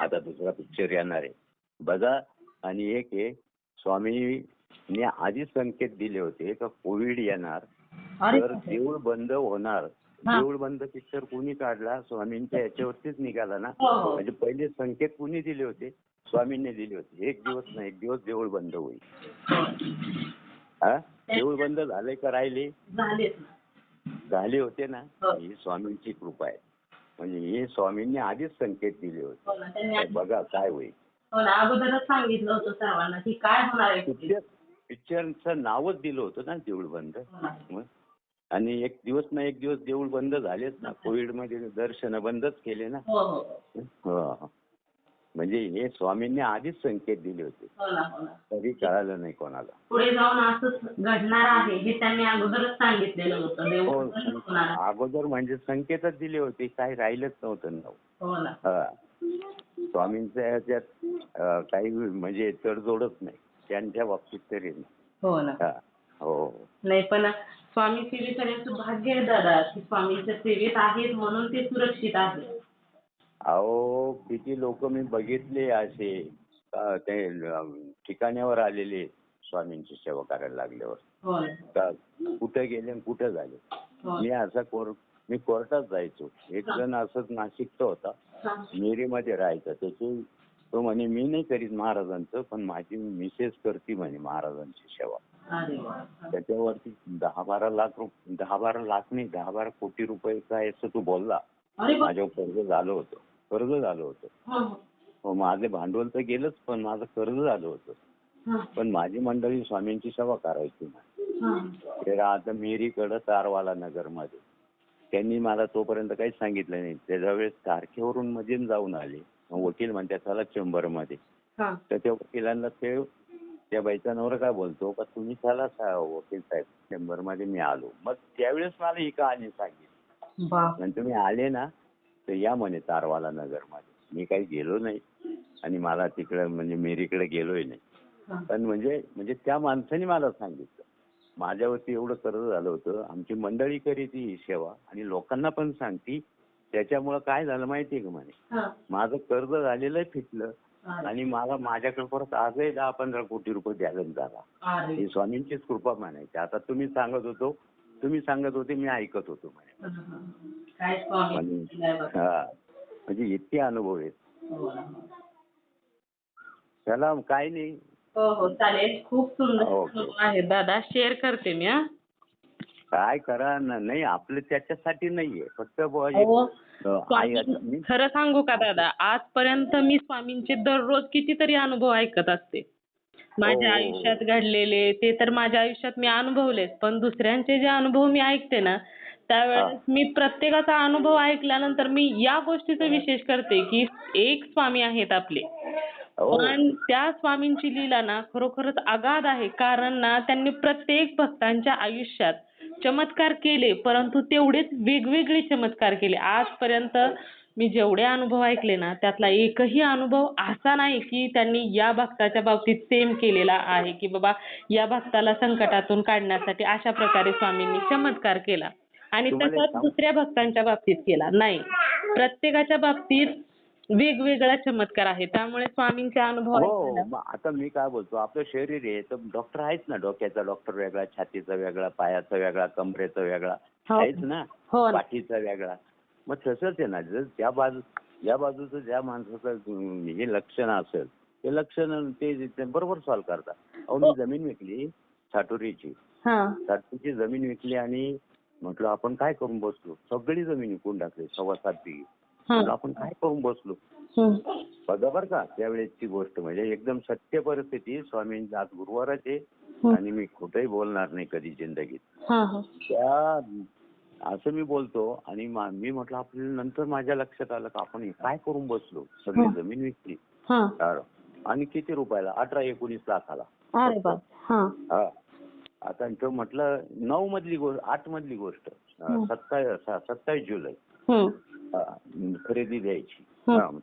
आता दुसरा पिक्चर येणार आहे बघा. आणि एक आहे स्वामी मी आधीच संकेत दिले होते का कोविड येणार, अरे तर देऊळ बंद होणार. देऊळ बंद पिक्चर कोणी काढला? स्वामींच्या याच्यावरतीच निघाला ना. म्हणजे पहिले संकेत कोणी दिले होते? स्वामींनी दिले होते. एक दिवस नाही, एक दिवस देऊळ बंद होईल. हा, देऊळ बंद झाले का राहिले? झाले होते ना. ही स्वामींची कृपा आहे. म्हणजे हे स्वामींनी आधीच संकेत दिले होते, बघा काय होईल. अगोदरच सांगितलं होतं सर्वांना की काय होणार आहे. पिक्चरचं नावच दिलं होतं ना देऊळ बंद. आणि एक दिवस ना एक दिवस देऊळ बंद झालेच ना. कोविड मध्ये दर्शन बंदच केले ना. हो. म्हणजे हे स्वामींनी आधीच संकेत दिले होते, तरी कळालं नाही कोणाला. पुढे जाऊन असंच घडणार आहे हे त्यांनी अगोदरच सांगितलेलं होतं. अगोदर म्हणजे संकेतच दिले होते, काही राहिलंच नव्हतं ना. स्वामींच्या याच्यात काही म्हणजे तडजोडच नाही त्यांच्या बाबतीत तरी. हो ना. हो. नाही पण स्वामी सेवेत करण्याचं भाग्य आहे दादा की स्वामींच्या सेवेत आहेत म्हणून ते सुरक्षित आहेत. अहो किती लोक मी बघितले असे ते ठिकाण्यावर आलेले स्वामींची सेवा करायला लागल्यावर. कुठे गेले कुठे झाले. मी कोर्टात जायचो. एक जण असंच नाशिकचा होता, मिरीमध्ये राहायचा. तो म्हणे मी नाही करीत महाराजांचं, पण माझी मिसेस करती म्हणे महाराजांची सेवा. त्याच्यावरती 10-12 लाख नाही 10-12 कोटी रुपये काय असं तो बोलला. माझ्यावर कर्ज झालं होतं. माझे भांडवल तर गेलंच, पण माझं कर्ज झालं होतं. पण माझी मंडळी स्वामींची सेवा करायची ना. ते राहतं मिरीकडं तारवाला नगरमध्ये. त्यांनी मला तोपर्यंत काहीच सांगितलं नाही. त्याच्या वेळेस तारखेवरून मध्ये जाऊन आले. वकील म्हणतात चला चेंबरमध्ये. तर त्या वकिलांना त्या बाईचा नवरा काय बोलतो का तुम्ही चला वकील साहेब चेंबरमध्ये. मी आलो. मग त्यावेळेस मला ही कहाणी सांगितली. म्हणजे तुम्ही आले ना तर या म्हणे तारवाला नगरमध्ये. मी काही गेलो नाही आणि मला तिकडे म्हणजे मेरीकडे गेलोय नाही. पण म्हणजे त्या माणसाने मला सांगितलं. माझ्यावरती एवढं कर्ज झालं होतं. आमची मंडळी करीत ही सेवा आणि लोकांना पण सांगती. त्याच्यामुळे काय झालं माहितीये का म्हणे, माझं कर्ज झालेलं फिटलं आणि मला माझ्याकडे परत आजही 10-15 कोटी रुपये बॅलन्स झाला. ही स्वामींचीच कृपा म्हणायची. आता तुम्ही सांगत होते मी ऐकत होतो म्हणे. म्हणजे इतके अनुभव आहेत. चला काय नाही. हो चालेल. खूप सुंदर आहे दादा. शेअर करते मी. काय करा नाही आपलं त्याच्यासाठी नाहीये. फक्त खरं सांगू का दादा, आजपर्यंत मी स्वामींचे दररोज कितीतरी अनुभव ऐकत असते. माझ्या आयुष्यात घडलेले ते तर माझ्या आयुष्यात मी अनुभवलेच, पण दुसऱ्यांचे जे अनुभव मी ऐकते ना त्यावेळेस मी प्रत्येकाचा अनुभव ऐकल्यानंतर मी या गोष्टीचं विशेष करते की एक स्वामी आहेत आपले. पण त्या स्वामींची लीला ना खरोखरच अगाध आहे. कारण ना त्यांनी प्रत्येक भक्तांच्या आयुष्यात चमत्कार केले, परंतु तेवढेच वेगवेगळे चमत्कार केले. आजपर्यंत मी जेवढे अनुभव ऐकले ना त्यातला एकही अनुभव असा नाही की त्यांनी या भक्ताच्या बाबतीत सेम केलेला आहे की बाबा या भक्ताला संकटातून काढण्यासाठी अशा प्रकारे स्वामींनी चमत्कार केला आणि तसंच दुसऱ्या भक्तांच्या बाबतीत केला नाही. प्रत्येकाच्या बाबतीत वेगवेगळा चमत्कार आहे. त्यामुळे स्वामींचे अनुभव. आता मी काय बोलतो, आपलं शरीर आहे तर डॉक्टर आहेत ना. डोक्याचा डॉक्टर वेगळा, छातीचा वेगळा, पायाचा वेगळा, कमरेचा वेगळा आहेच ना, पाठीचा वेगळा. मग तसंच आहे ना. जर ज्या बाजूचं ज्या माणसाचं हे लक्षण असेल ते लक्षण ते बरोबर सॉल्व्ह करतात. मी जमीन विकली साटोरीची जमीन विकली आणि म्हटलं आपण काय करून बसलो. सगळी जमीन विकून टाकली 7.25 बिघे. आपण काय करून बसलो बघा बरं का. त्यावेळेसची गोष्ट म्हणजे एकदम सत्य परिस्थिती. स्वामी आज गुरुवाराचे आणि मी खोटंही बोलणार नाही कधी जिंदगीत. त्या असं मी बोलतो आणि मी म्हटलं आपल्याला नंतर माझ्या लक्षात आलं का आपण काय करून बसलो. सगळी जमीन विकली आणि किती रुपयाला 18-19 लाखाला. आता तो म्हटलं 9 मधली गोष्ट 8 मधली गोष्ट 27 जुलै खरेदी द्यायची.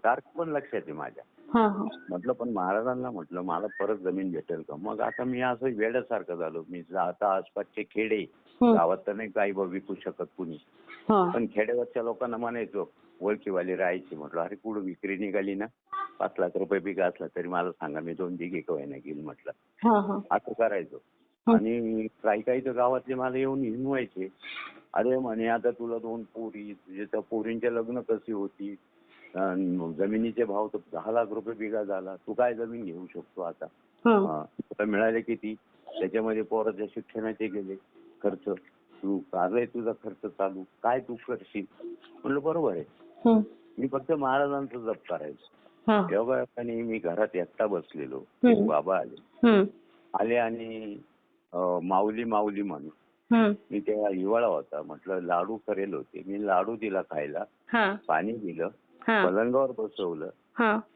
तारीख पण लक्षात आहे माझ्या. हा हा म्हटलं पण महाराजांना म्हटलं मला परत जमीन भेटेल का? मग आता मी असं वेड्यासारखं झालो. मी आता आसपासचे खेडे, गावात तर नाही काही विकू शकत कुणी, पण खेड्यावरच्या लोकांना म्हणायचो, ओळखीवाले राहायचे. म्हटलं अरे कुठं विक्री निघाली ना, 5 लाख रुपये बिघा असला तरी मला सांगा, मी 2 बिघे का होईना घेईन म्हटलं. असं करायचो. आणि काही काही तर गावातले मला येऊन हिनवायचे, अरे म्हणे आता तुला 2 पोरी, तुझ्या त्या पोरींचे लग्न कशी होती, जमिनीचे भाव तर 10 लाख रुपये बिघा झाला, तू काय जमीन घेऊ शकतो आता? तुला मिळाले किती? त्याच्यामध्ये पोराच्या शिक्षणाचे गेले खर्च, तू काढलाय तुझा खर्च चालू, काय तू करशील? म्हणलं बरोबर आहे. मी फक्त महाराजांचं जप करायचो. तेव्हा मी घरात एकटा बसलेलो, एक बाबा आले आणि माऊली माऊली म्हणून, मी तेव्हा हिवाळा होता, म्हटलं लाडू करेल होते, मी लाडू दिला खायला, पाणी दिलं, पलंगावर बसवलं.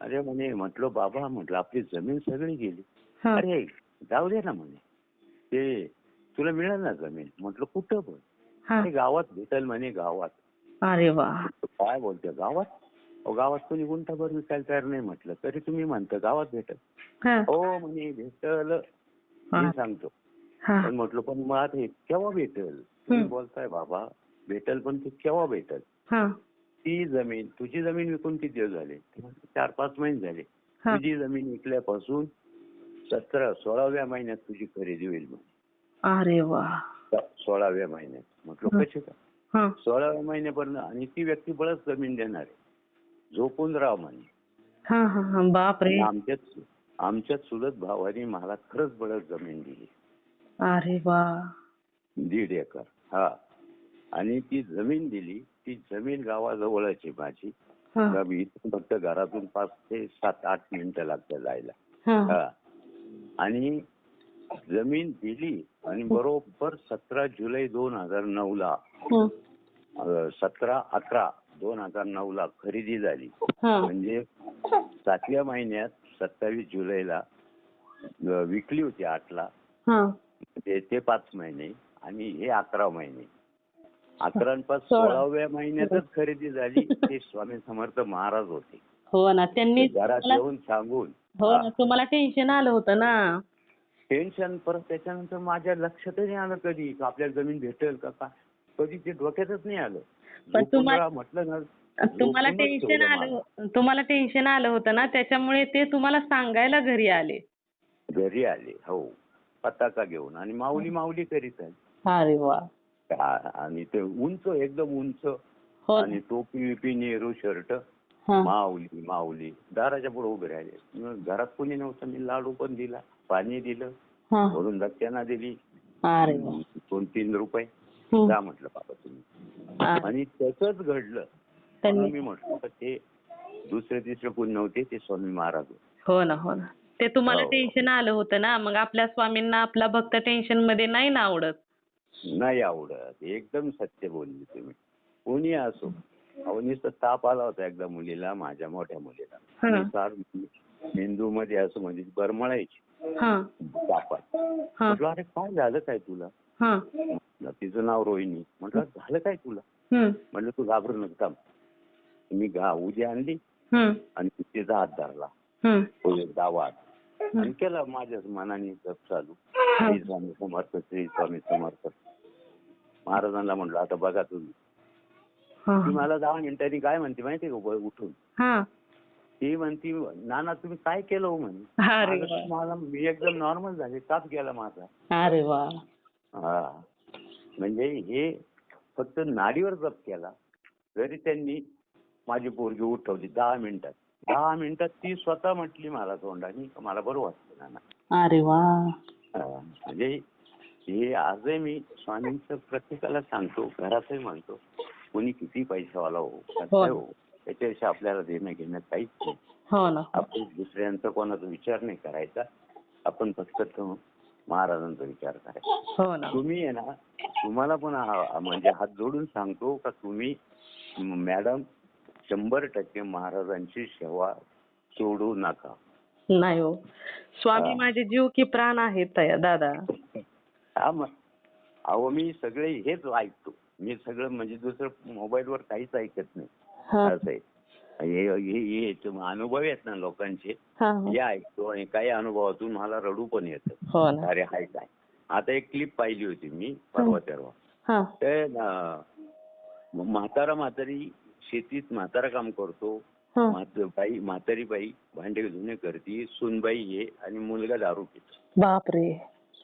अरे म्हणे, म्हटलं बाबा, म्हटलं आपली जमीन सगळी गेली. अरे जाऊ दे ना म्हणे, ते तुला मिळेल ना जमीन. म्हटलं कुठं? पण गावात भेटेल म्हणे, गावात. अरे वा, काय बोलते गावात? गावात कोणी गुंठाभर विकायला तयार नाही. म्हटलं तरी तुम्ही म्हणता गावात भेटेल. हो म्हणे भेटल, मी सांगतो. पण म्हटलं पण मग आता हे केव्हा भेटेल? तुम्ही बोलताय बाबा भेटेल, पण ते केव्हा भेटेल? ती जमीन, तुझी जमीन विकून किती दिवस झाले? 4-5 महिने झाले. तुझी जमीन विकल्यापासून 16व्या महिन्यात तुझी खरेदी होईल म्हणे. अरे वा, 16व्या महिन्यात. म्हटलं कसे का? 16व्या महिन्यापर्यंत. आणि ती व्यक्ती बळच जमीन देणार आहे, झोपून राहा म्हणे. बापरे. आमच्यात चुलत भावाने मला खरंच बळच जमीन दिली. अरे वा, 1.5 एकर. आणि ती जमीन दिली. ती जमीन गावाजवळच आहे माझी. इथून फक्त घरातून 5 ते 7-8 मिनिटं लागतात जायला. आणि जमीन दिली आणि बरोबर 17 जुलै 2009 ला, 17/11/2009 ला खरेदी झाली. म्हणजे 7व्या महिन्यात 27 जुलैला विकली होती 8 ला. ते 5 महिने आणि हे 11 महिने. 11 16व्या महिन्यातच खरेदी झाली. ते स्वामी समर्थ महाराज होते. हो ना, त्यांनी घरात येऊन सांगून. हो ना, तुम्हाला टेन्शन आलं होतं ना. टेन्शन. परत त्याच्यानंतर माझ्या लक्षातच नाही आलं कधी आपल्याला जमीन भेटेल का, कधी ते डोक्यातच नाही आलं. म्हटलं ना, तुम्हाला टेन्शन आलं होतं ना, त्याच्यामुळे ते तुम्हाला सांगायला घरी आले. हो, पताका घेऊन आणि माऊली माऊली करीत आहे. अरे वा. आणि ते उंच, एकदम उंच, आणि टोपी विपी, नेहरू शर्ट, माऊली माऊली. दाराच्या पुढे उभे राहिले. घरात कोणी नव्हतं. मी लाडू पण दिला, पाणी दिलं, वरून दक्षिणा दिली 2-3 रुपये. जा म्हटलं बाबा तुम्ही. आणि त्याच घडलं. मी म्हटलं ते दुसरे तिसरे कोणी नव्हते, ते स्वामी महाराज होते. हो ना, हो ना. ते तुम्हाला टेन्शन आलं होतं ना. मग आपल्या स्वामींना आपला भक्त टेन्शन मध्ये नाही ना आवडत. नाही आवडत. एकदम सत्य बोलली तुम्ही. कोणी असो. अहो नुसतं ताप आला होता एकदा मुलीला, माझ्या मोठ्या मुलीला. मेंदू मध्ये असं म्हणजे बरमळायची तापात. म्हटलं अरे काय झालं काय तुला? तिचं नाव रोहिणी. म्हटलं झालं काय तुला? म्हटलं तू घाबरू नका. मी उद्या आणली आणि तिचा हात धरला, डावा हात, आणि केला माझ्या मनाने जप चालू. श्री स्वामी समर्थ, श्री स्वामी समर्थ. महाराजांना म्हटलं आता बघा तुम्ही. ती मला 10 मिनिटांनी काय म्हणते माहितीये का उठून? ती म्हणती, नाना तुम्ही काय केलं हो म्हणे. मला मी एकदम नॉर्मल झाले, ताप गेला माझा. अरे वा. म्हणजे हे फक्त नाडीवर जप केला जरी त्यांनी माझी पोरगी उठवली 10 मिनिटात. 10 मिनिटात ती स्वतः म्हटली मला तोंडाने, मला बरं वाटतं नाना. अरे वा. म्हणजे हे आजही मी स्वामींचं प्रत्येकाला सांगतो, घरातही म्हणतो, कोणी किती पैशावाला हो, कसं हो, त्याच्याविषयी आपल्याला देणं घेणं काहीच नाही. आपण दुसऱ्यांचा कोणाचा विचार नाही करायचा. आपण फक्त महाराजांचा विचार करायचा. तुम्ही आहे ना, तुम्हाला पण म्हणजे हात जोडून सांगतो का तुम्ही मॅडम 100% महाराजांची सेवा सोडू नका. नाही हो, स्वामी माझे जीव की प्राण आहेत दादा. अहो मी सगळे हेच ऐकतो. मी सगळं म्हणजे दुसरं मोबाईलवर काहीच ऐकत नाही. असं आहे. हे अनुभव आहेत ना लोकांचे, हे ऐकतो आणि काही अनुभवातून मला रडू पण येतं. हो ना. अरे हाय काय. आता एक क्लिप पाहिली होती मी परवा तेरवा. ते म्हातारी शेतीत म्हातारा काम करतो. म्हातारी बाई भांडे धुणे करते, सूनबाई ये आणि मुलगा दारू पितो. बापरे.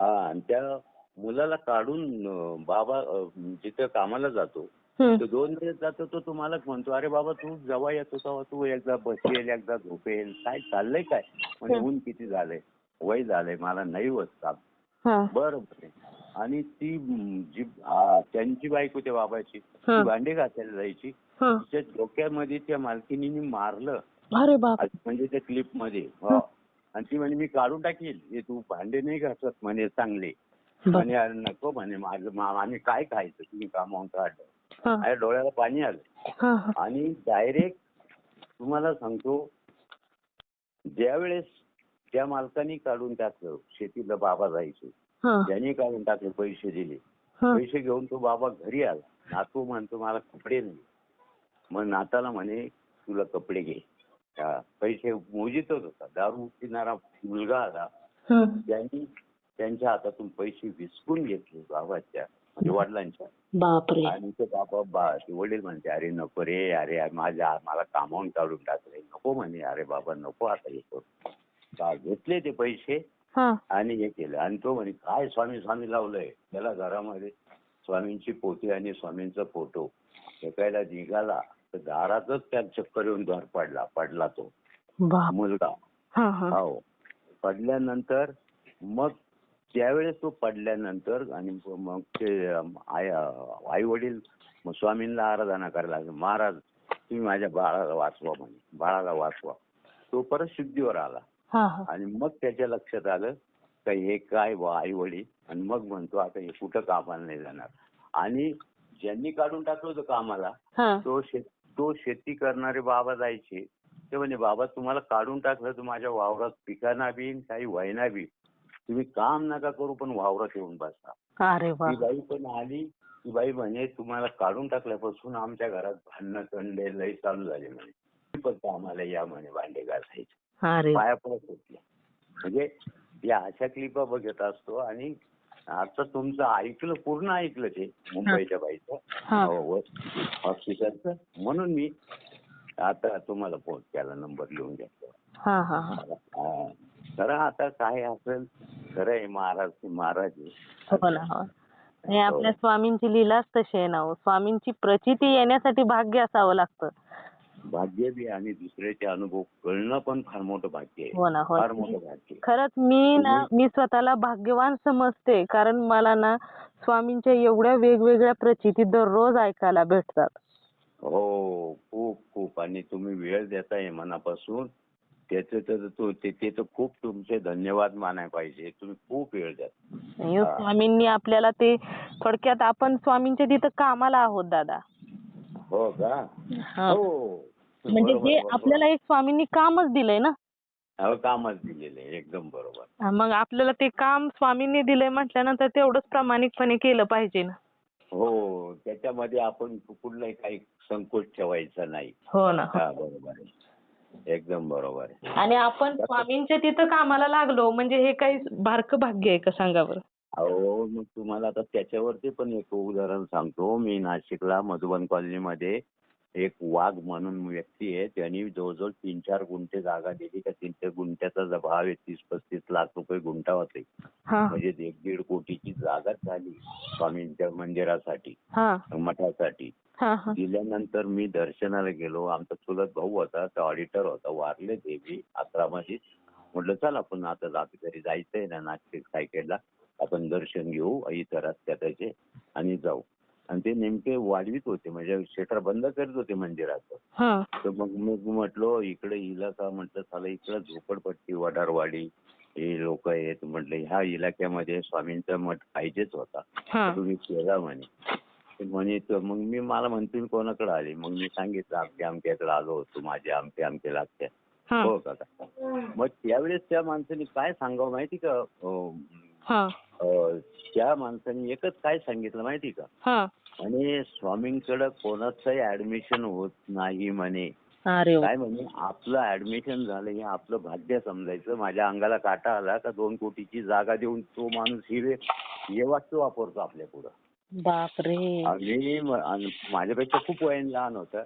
आणि त्या मुलाला काढून बाबा जिथं कामाला जातो तो 2 दिवस जातो, तो तुम्हाला म्हणतो अरे बाबा तू जेव्हा येतो तेव्हा तू एकदा बसेल एकदा झोपेल, काय चाललंय काय. म्हणजे ऊन किती झालंय, वय झालंय, मला नाही होत काम. बरं. आणि ती जी त्यांची बायको त्या बाबाची ती भांडे घासायला जायची, तिच्या डोक्यामध्ये त्या मालकिनीने मारलं. अरे बाप. म्हणजे त्या क्लिप मध्ये. आणि ती म्हणे मी काढून टाकील, हे तू भांडे नाही घासत म्हणे चांगले. म्हणे अरे नको म्हणे, माझं आम्ही काय खायचं, तुम्ही कामावून काढलं. माझ्या डोळ्याला पाणी आलं. आणि डायरेक्ट तुम्हाला सांगतो, ज्यावेळेस त्या मालकानी काढून टाकलं, शेतीला बाबा जायचे, ज्यांनी काढून टाकले, पैसे दिले, पैसे घेऊन तो बाबा घरी आला. नातू म्हणतो मला कपडे नाही. मग नाताला म्हणे तुला कपडे घे. पैसे मोजितच होता. दारू पिणारा मुलगा आला, त्यांनी त्यांच्या हातातून पैसे विसकून घेतले बाबाच्या, म्हणजे वडिलांच्या. बापरे. आणि ते बाबा वडील म्हणते अरे नको रे, अरे मला कामावून काढून टाकले, नको म्हणे. अरे बाबा नको आता हे करू. घेतले ते पैसे आणि हे केलं. आणि तो म्हणे काय स्वामी स्वामी लावलंय. त्याला घरामध्ये स्वामींची पोथी आणि स्वामींचा फोटो फेकायला निघाला तर दारातच त्या चक्कर येऊन द्वार पडला तो मुलगा. हो. पडल्यानंतर मग त्यावेळेस तो पडल्यानंतर आणि मग ते आई वडील स्वामींना आराधना करायला लागले. महाराज तुम्ही माझ्या बाळाला वाचवा म्हणे, बाळाला वाचवा. तो परत शुद्धीवर आला. आणि मग त्याच्या लक्षात आलं का हे काय आई वडील. आणि मग म्हणतो आता हे कुठं कामाला नाही जाणार. आणि ज्यांनी काढून टाकलं होतं कामाला तो शेती करणारे बाबा जायचे. ते म्हणे बाबा तुम्हाला काढून टाकलं तर माझ्या वावरात पिकाना बी काही व्हायना बी, तुम्ही काम नका करू पण वावरात येऊन बसा. ती बाई पण आली. ती बाई म्हणे तुम्हाला काढून टाकल्यापासून आमच्या घरात भांडणं तंडे लय चालू झाले म्हणे, पण कामाला या म्हणे भांडे घासायचे. पाया पडत होते. म्हणजे या अशा क्लिपा बघत असतो. आणि आता तुमचं ऐकलं, पूर्ण ऐकलं ते मुंबईच्या बाईचं हॉस्पिटलचं, म्हणून मी आता तुम्हाला फोन केला, नंबर लिहून घेतला. खरं आता काय असेल खरं आहे, महाराज हो ना. हो. हे आपल्या स्वामींची लीलाच तशी आहे ना हो. स्वामींची प्रचिती येण्यासाठी भाग्य असावं लागतं. भाग्य बी आणि दुसऱ्याचे अनुभव कळणं पण फार मोठं भाग्य आहे. हो ना. हो. फार मोठं भाग्य. खरंच मी स्वतःला भाग्यवान समजते, कारण मला ना स्वामींच्या एवढ्या वेगवेगळ्या प्रचिती दररोज ऐकायला भेटतात. हो, खूप खूप. आणि तुम्ही वेळ देताय मनापासून, त्याचं खूप तुमचे धन्यवाद मानाय पाहिजे. तुम्ही खूप वेळ द्या. स्वामींनी आपल्याला ते थोडक्यात आपण स्वामींच्या तिथं कामाला आहोत दादा. हो का. हो. म्हणजे जे आपल्याला एक स्वामींनी कामच दिलंय ना. कामच दिलेलं आहे. एकदम बरोबर. मग आपल्याला ते काम स्वामींनी दिलंय म्हटल्यानंतर तेवढंच प्रामाणिकपणे केलं पाहिजे ना. हो. त्याच्यामध्ये आपण कुठलाही काही संकोच ठेवायचा नाही. हो ना. बरोबर आहे. एकदम बरोबर आहे. आणि आपण स्वामींच्या तिथं कामाला लागलो म्हणजे हे काही बारकं भाग्य आहे का सांगा बरं. अहो मग तुम्हाला आता त्याच्यावरती पण एक उदाहरण सांगतो. मी नाशिकला मधुबन कॉलनीमध्ये एक वाघ म्हणून व्यक्ती आहे, त्यांनी जवळजवळ 3-4 गुंठे जागा दिली. त्या 3 गुंठ्याचा जो भाव आहे 30-35 लाख रुपये गुंठा होते. म्हणजे 1-1.5 कोटीची जागा झाली स्वामींच्या मंदिरासाठी, मठासाठी. दिल्यानंतर मी दर्शनाला गेलो. आमचा चुलत भाऊ होता, तो ऑडिटर होता, वारले ते बी 11 मध्ये. म्हटलं चला आपण आता घरी जायचंय ना नाशिक सायकेडला, आपण दर्शन घेऊ इथं रस्त्याचे आणि जाऊ. आणि ते नेमके वाढवीत होते, म्हणजे शटर बंद करत होते मंदिराचं. तर मग म्हटलं इकडे इला का, म्हटलं चला इकडे झोपडपट्टी वडारवाडी हे लोक आहेत, म्हटलं ह्या इलाक्यामध्ये स्वामींचा मठ पाहिजेच होता, तुम्ही केला म्हणे. तर मग मला म्हणतो कोणाकडे आले. मग मी सांगितलं आमच्याकडे आलो होतो, माझे आमके लागते. हो का. मग त्यावेळेस त्या माणसाने काय सांगावं माहिती का, त्या माणसाने एकच काय सांगितलं माहिती का, आणि स्वामींकडे कोणाचंही ऍडमिशन होत नाही म्हणे, अरे वा. काय म्हणजे आपलं ऍडमिशन झालं हे आपलं भाग्य समजायचं. माझ्या अंगाला काटा आला का 2 कोटीची जागा देऊन तो माणूस हे वाक्य वापरतो आपल्या पुढं. बापरे. आणि माझ्यापेक्षा खूप वयाने लहान होतं,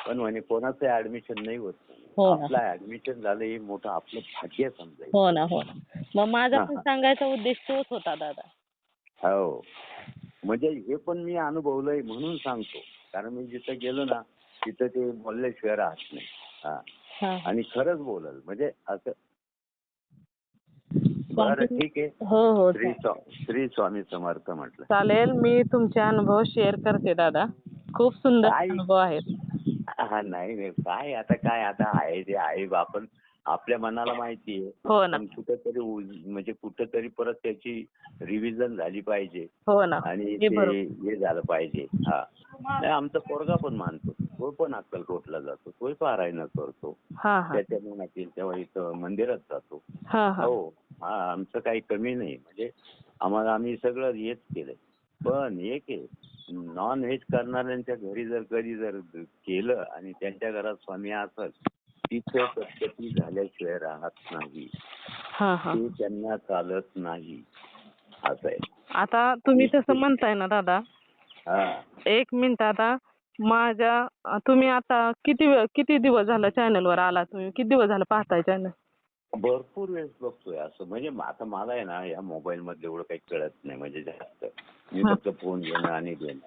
पण म्हणे कोणाचं ऍडमिशन नाही होत. हो ना. आपलं ऍडमिशन झालं हे मोठं आपलं भाग्य समजायचं. हो ना, हो ना. मग माझा हा, पण हा. सांगायचा उद्देश तोच होता दादा. हो, म्हणजे हे पण मी अनुभवलंय म्हणून सांगतो. कारण मी जिथं गेलो ना तिथं ते बोलल्याशिवाय राहत नाही. हा. हा. आणि खरंच बोलल म्हणजे असं. बरं, ठीक आहे. हो हो श्री स्वामी समर्थ म्हटलं. चालेल. मी तुमचे अनुभव शेअर करते दादा. खूप सुंदर काय अनुभव आहेत. हा, नाही काय आता आहे ते आहे. आपण आपल्या मनाला माहिती आहे. हो ना, पण कुठेतरी म्हणजे कुठेतरी परत त्याची रिव्हिजन झाली पाहिजे हो ना. आणि हे ते बरोबर. हे झालं पाहिजे. हा, नाही आमचा पोरगा पण मानतो. तो पण अक्कलकोटला जातो. तोही पारायण करतो. हा हा त्याच्या मनातील तेव्हा इथं मंदिरात जातो. हा हा हो, हा, आमचं काही कमी नाही. म्हणजे आम्ही सगळं हेच केलंय. पण एक आहे, नॉन व्हेज करणाऱ्यांच्या घरी कधी जर केलं आणि त्यांच्या घरात स्वामी असेल, तिथं पद्धती झाल्याशिवाय राहत नाही. हा हा. ते त्यांना चालत नाही. असं आहे. आता तुम्ही तसं म्हणताय ना दादा, हा, 1 मिनिट. आता तुम्ही आता किती दिवस झालं चॅनलवर आला? तुम्ही किती दिवस झालं पाहताय चॅनल? भरपूर वेळेस बघतोय असं. म्हणजे आता मला आहे ना या मोबाईल मध्ये एवढं काही कळत नाही म्हणजे जास्त. मी फक्त फोन घेणं आणि देणं.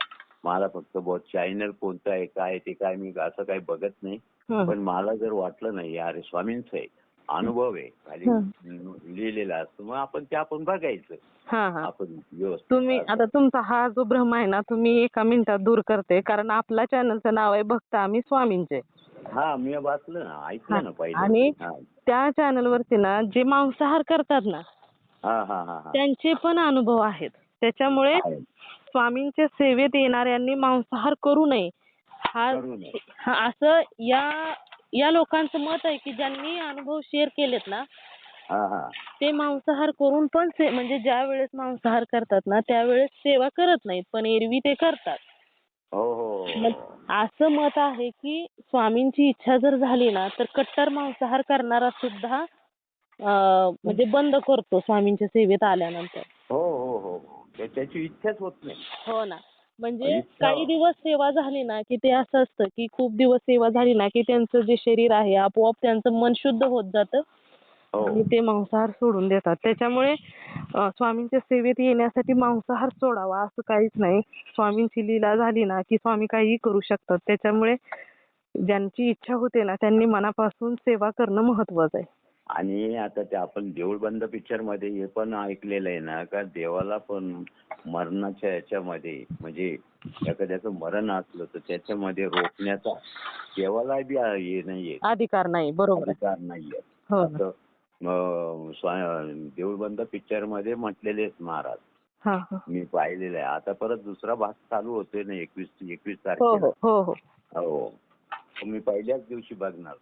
मला फक्त चॅनल कोणतं आहे काय ते काय मी असं काही बघत नाही. पण मला जर वाटलं नाही अरे स्वामींचं आहे, अनुभव आहे, खाली लिहिलेला असतो, मग आपण बघायचं. आपण व्यवस्थित. तुम्ही आता तुमचा हा जो भ्रम आहे ना, तुम्ही 1 मिनिटात दूर करते. कारण आपल्या चॅनलचं नाव आहे भक्त आम्ही स्वामींचे. हा, मी वाचलं ना, ऐकलं ना पहिले. आणि त्या चॅनलवरती ना जे मांसाहार करतात ना, त्यांचे पण अनुभव आहेत. त्याच्यामुळे स्वामींच्या सेवेत येणाऱ्यांनी मांसाहार करू नये असं या लोकांचं मत आहे की ज्यांनी अनुभव शेअर केलेत ना, ते मांसाहार करून पण म्हणजे ज्या वेळेस मांसाहार करतात ना त्यावेळेस सेवा करत नाहीत, पण एरवी ते करतात. असं मत आहे की स्वामींची इच्छा जर झाली ना तर कट्टर मांसाहार करणारा सुद्धा म्हणजे बंद करतो स्वामींच्या सेवेत आल्यानंतर. हो, त्याची इच्छाच होत नाही. हो ना. म्हणजे काही दिवस सेवा झाली ना की ते असं असतं की खूप दिवस सेवा झाली ना की त्यांचं जे शरीर आहे आपोआप त्यांचं मन शुद्ध होत जातं आणि ते मांसाहार सोडून देतात. त्याच्यामुळे स्वामींच्या सेवेत येण्यासाठी मांसाहार सोडावा असं काहीच नाही. स्वामींची लीला झाली ना की स्वामी काहीही करू शकतात. त्याच्यामुळे ज्यांची इच्छा होते ना त्यांनी मनापासून सेवा करणं महत्वाचं आहे. आणि आता ते आपण देऊळबंद पिक्चर मध्ये हे पण ऐकलेलं आहे ना का देवाला पण मरणाच्या याच्यामध्ये म्हणजे एखाद्याचं मरण असलं तर त्याच्यामध्ये रोखण्याचा देवाला बी हे नाहीये, अधिकार नाही. बरोबर, अधिकार नाहीये. असं देऊळबंद पिक्चर मध्ये म्हटलेले महाराज. मी पाहिलेलं आहे. आता परत दुसरा भाग चालू होतोय ना 21 तारखेला. हो, मी पहिल्याच दिवशी बघणार.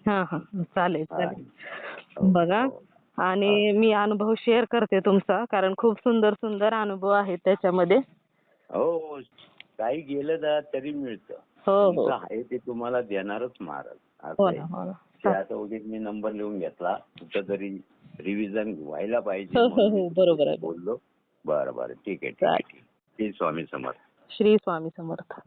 चालेल चालेल. बघा, आणि मी अनुभव शेअर करते तुमचा, कारण खूप सुंदर सुंदर अनुभव आहेत त्याच्यामध्ये. हो, काही गेलं ना तरी मिळतं. तुमचं आहे ते तुम्हाला देणारच महाराज. असं आहे. ते आता उगीच मी नंबर लिहून घेतला, कुठं तरी रिव्हिजन व्हायला पाहिजे बरोबर आहे. बोललो. बरं, ठीक आहे. श्री स्वामी समर्थ. श्री स्वामी समर्थ.